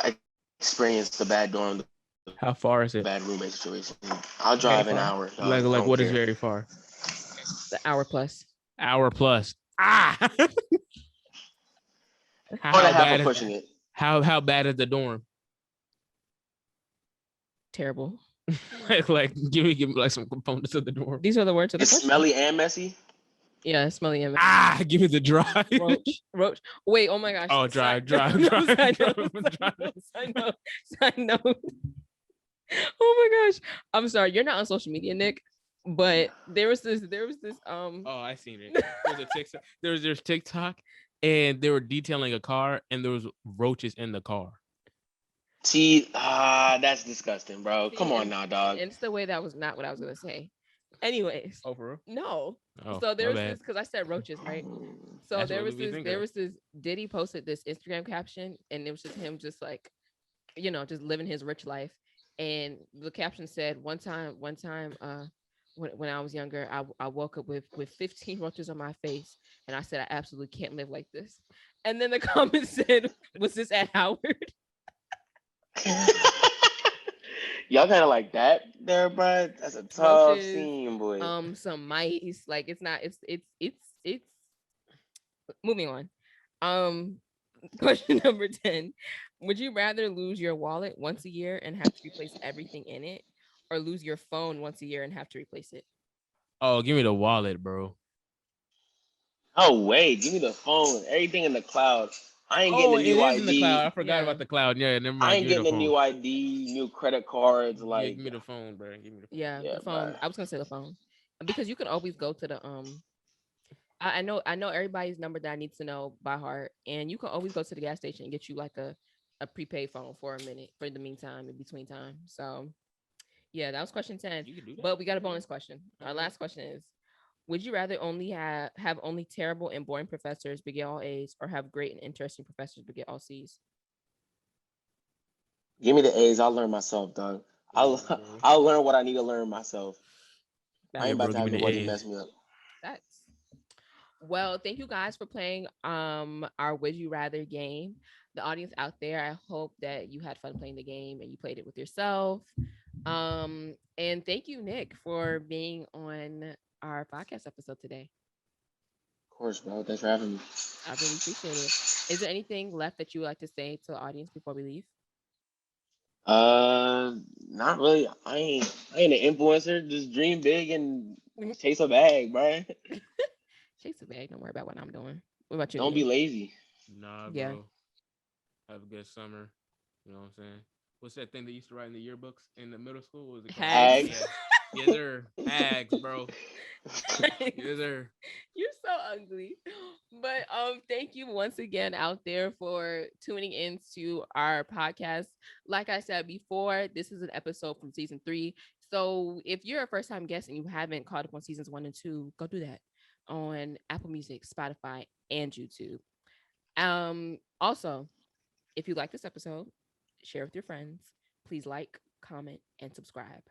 [SPEAKER 3] experienced the bad dorm, the bad roommate
[SPEAKER 2] How
[SPEAKER 3] situation.
[SPEAKER 2] far is it?
[SPEAKER 3] I'll drive an hour, dog. I
[SPEAKER 2] Very
[SPEAKER 3] don't
[SPEAKER 2] far.
[SPEAKER 3] care.
[SPEAKER 2] Like what is very far?
[SPEAKER 1] The hour plus.
[SPEAKER 2] Hour plus. Ah.
[SPEAKER 3] Hour and a
[SPEAKER 2] how
[SPEAKER 3] half
[SPEAKER 2] bad
[SPEAKER 3] of
[SPEAKER 2] is
[SPEAKER 3] pushing it.
[SPEAKER 2] how bad is the dorm?
[SPEAKER 1] Terrible.
[SPEAKER 2] like give me like some components of the dorm.
[SPEAKER 1] These are the words of the
[SPEAKER 3] It's
[SPEAKER 1] question.
[SPEAKER 3] smelly and messy.
[SPEAKER 1] Yeah, smelly and
[SPEAKER 2] Give me the drive.
[SPEAKER 1] roach. Wait, oh my gosh.
[SPEAKER 2] Oh,
[SPEAKER 1] Side,
[SPEAKER 2] drive.
[SPEAKER 1] side note, side note, side note. Oh my gosh. I'm sorry, you're not on social media, Nick. But there was this
[SPEAKER 2] Oh, I seen it. There's a TikTok. There's TikTok, and they were detailing a car, and there was roaches in the car.
[SPEAKER 3] That's disgusting, bro. Come
[SPEAKER 1] see,
[SPEAKER 3] on now, dog.
[SPEAKER 1] and it's the way that was not what I was gonna say. Anyways,
[SPEAKER 2] Oh, for real?
[SPEAKER 1] no.
[SPEAKER 2] Oh,
[SPEAKER 1] So there
[SPEAKER 2] my
[SPEAKER 1] was
[SPEAKER 2] bad.
[SPEAKER 1] this because I said roaches, right? So
[SPEAKER 2] That's
[SPEAKER 1] there
[SPEAKER 2] what
[SPEAKER 1] was
[SPEAKER 2] we
[SPEAKER 1] this
[SPEAKER 2] think
[SPEAKER 1] there
[SPEAKER 2] of.
[SPEAKER 1] was this Diddy posted this Instagram caption, and it was just him just like, just living his rich life. And the caption said, one time, when I was younger, I woke up with 15 roaches on my face, and I said I absolutely can't live like this. And then the comment said, "Was this at Howard?"
[SPEAKER 3] Y'all kind of like that there, bro. That's a tough
[SPEAKER 1] Roaches,
[SPEAKER 3] scene, boy.
[SPEAKER 1] some mice. Like it's not. It's. Moving on. Um, question number 10: would you rather lose your wallet once a year and have to replace everything in it, or lose your phone once a year and have to replace it?
[SPEAKER 2] Oh, give me the wallet, bro.
[SPEAKER 3] Oh wait, give me the phone. Everything in the cloud. I ain't getting
[SPEAKER 2] Oh,
[SPEAKER 3] a
[SPEAKER 2] it
[SPEAKER 3] new
[SPEAKER 2] is in the cloud. I
[SPEAKER 3] ID.
[SPEAKER 2] forgot
[SPEAKER 1] Yeah.
[SPEAKER 2] about the cloud. Yeah, never
[SPEAKER 3] I
[SPEAKER 2] mind.
[SPEAKER 3] ain't
[SPEAKER 2] Give me the
[SPEAKER 3] getting a
[SPEAKER 2] phone.
[SPEAKER 3] new ID, new credit cards.
[SPEAKER 2] Yeah,
[SPEAKER 3] Like,
[SPEAKER 2] give me the phone, bro. Give me the phone.
[SPEAKER 1] Yeah,
[SPEAKER 3] yeah,
[SPEAKER 1] the
[SPEAKER 3] bro.
[SPEAKER 1] phone. I was gonna say the phone because you can always go to the I know everybody's number that I need to know by heart, and you can always go to the gas station and get you like a prepaid phone for a minute for the meantime in between time. So yeah, that was question 10.
[SPEAKER 2] You can do that.
[SPEAKER 1] But we got a
[SPEAKER 2] Okay.
[SPEAKER 1] bonus question.
[SPEAKER 2] All
[SPEAKER 1] Our
[SPEAKER 2] right.
[SPEAKER 1] last question is: would you rather only have only terrible and boring professors but get all A's, or have great and interesting professors but get all C's?
[SPEAKER 3] Give me the A's. I'll learn myself, dog. I'll
[SPEAKER 2] Yeah, bro.
[SPEAKER 3] I'll learn what I need to learn myself. I
[SPEAKER 2] Yeah,
[SPEAKER 3] ain't
[SPEAKER 1] Facts.
[SPEAKER 3] about
[SPEAKER 2] bro.
[SPEAKER 3] to
[SPEAKER 2] Give
[SPEAKER 3] have
[SPEAKER 2] me the
[SPEAKER 3] nobody
[SPEAKER 2] A's.
[SPEAKER 3] mess me up.
[SPEAKER 1] Facts. Well, thank you guys for playing our Would You Rather game. The audience out there, I hope that you had fun playing the game and you played it with yourself. And thank you, Nick, for being on our podcast episode today.
[SPEAKER 3] Of course, bro. Thanks for having me.
[SPEAKER 1] I really appreciate it. Is there anything left that you would like to say to the audience before we leave?
[SPEAKER 3] Not really. I ain't an influencer. Just dream big and chase a bag, bro.
[SPEAKER 1] Chase the bag. Don't worry about what I'm doing. What about you,
[SPEAKER 3] Don't be
[SPEAKER 1] Ian?
[SPEAKER 3] lazy.
[SPEAKER 2] Nah,
[SPEAKER 1] Yeah.
[SPEAKER 2] bro. Have a good summer. You know what I'm saying? What's that thing they used to write in the yearbooks in the middle school? What was it called?
[SPEAKER 1] Hags.
[SPEAKER 3] Hag.
[SPEAKER 2] Yeah. Yes, sir. Hags, bro. Yes, sir.
[SPEAKER 1] You're so ugly. But thank you once again out there for tuning into our podcast. Like I said before, this is an episode from season 3. So if you're a first time guest and you haven't caught up on seasons 1 and 2, go do that on Apple Music, Spotify, and YouTube. Also, if you like this episode, share with your friends. Please like, comment, and subscribe.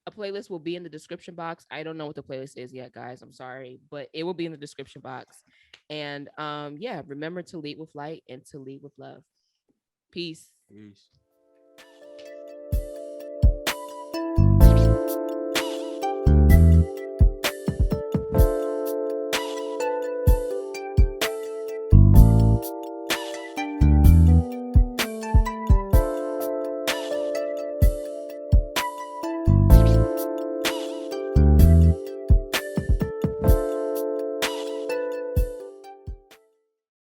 [SPEAKER 1] A playlist will be in the description box. I don't know what the playlist is yet, guys. I'm sorry, but it will be in the description box. And yeah, remember to lead with light and to lead with love. Peace.
[SPEAKER 2] Peace.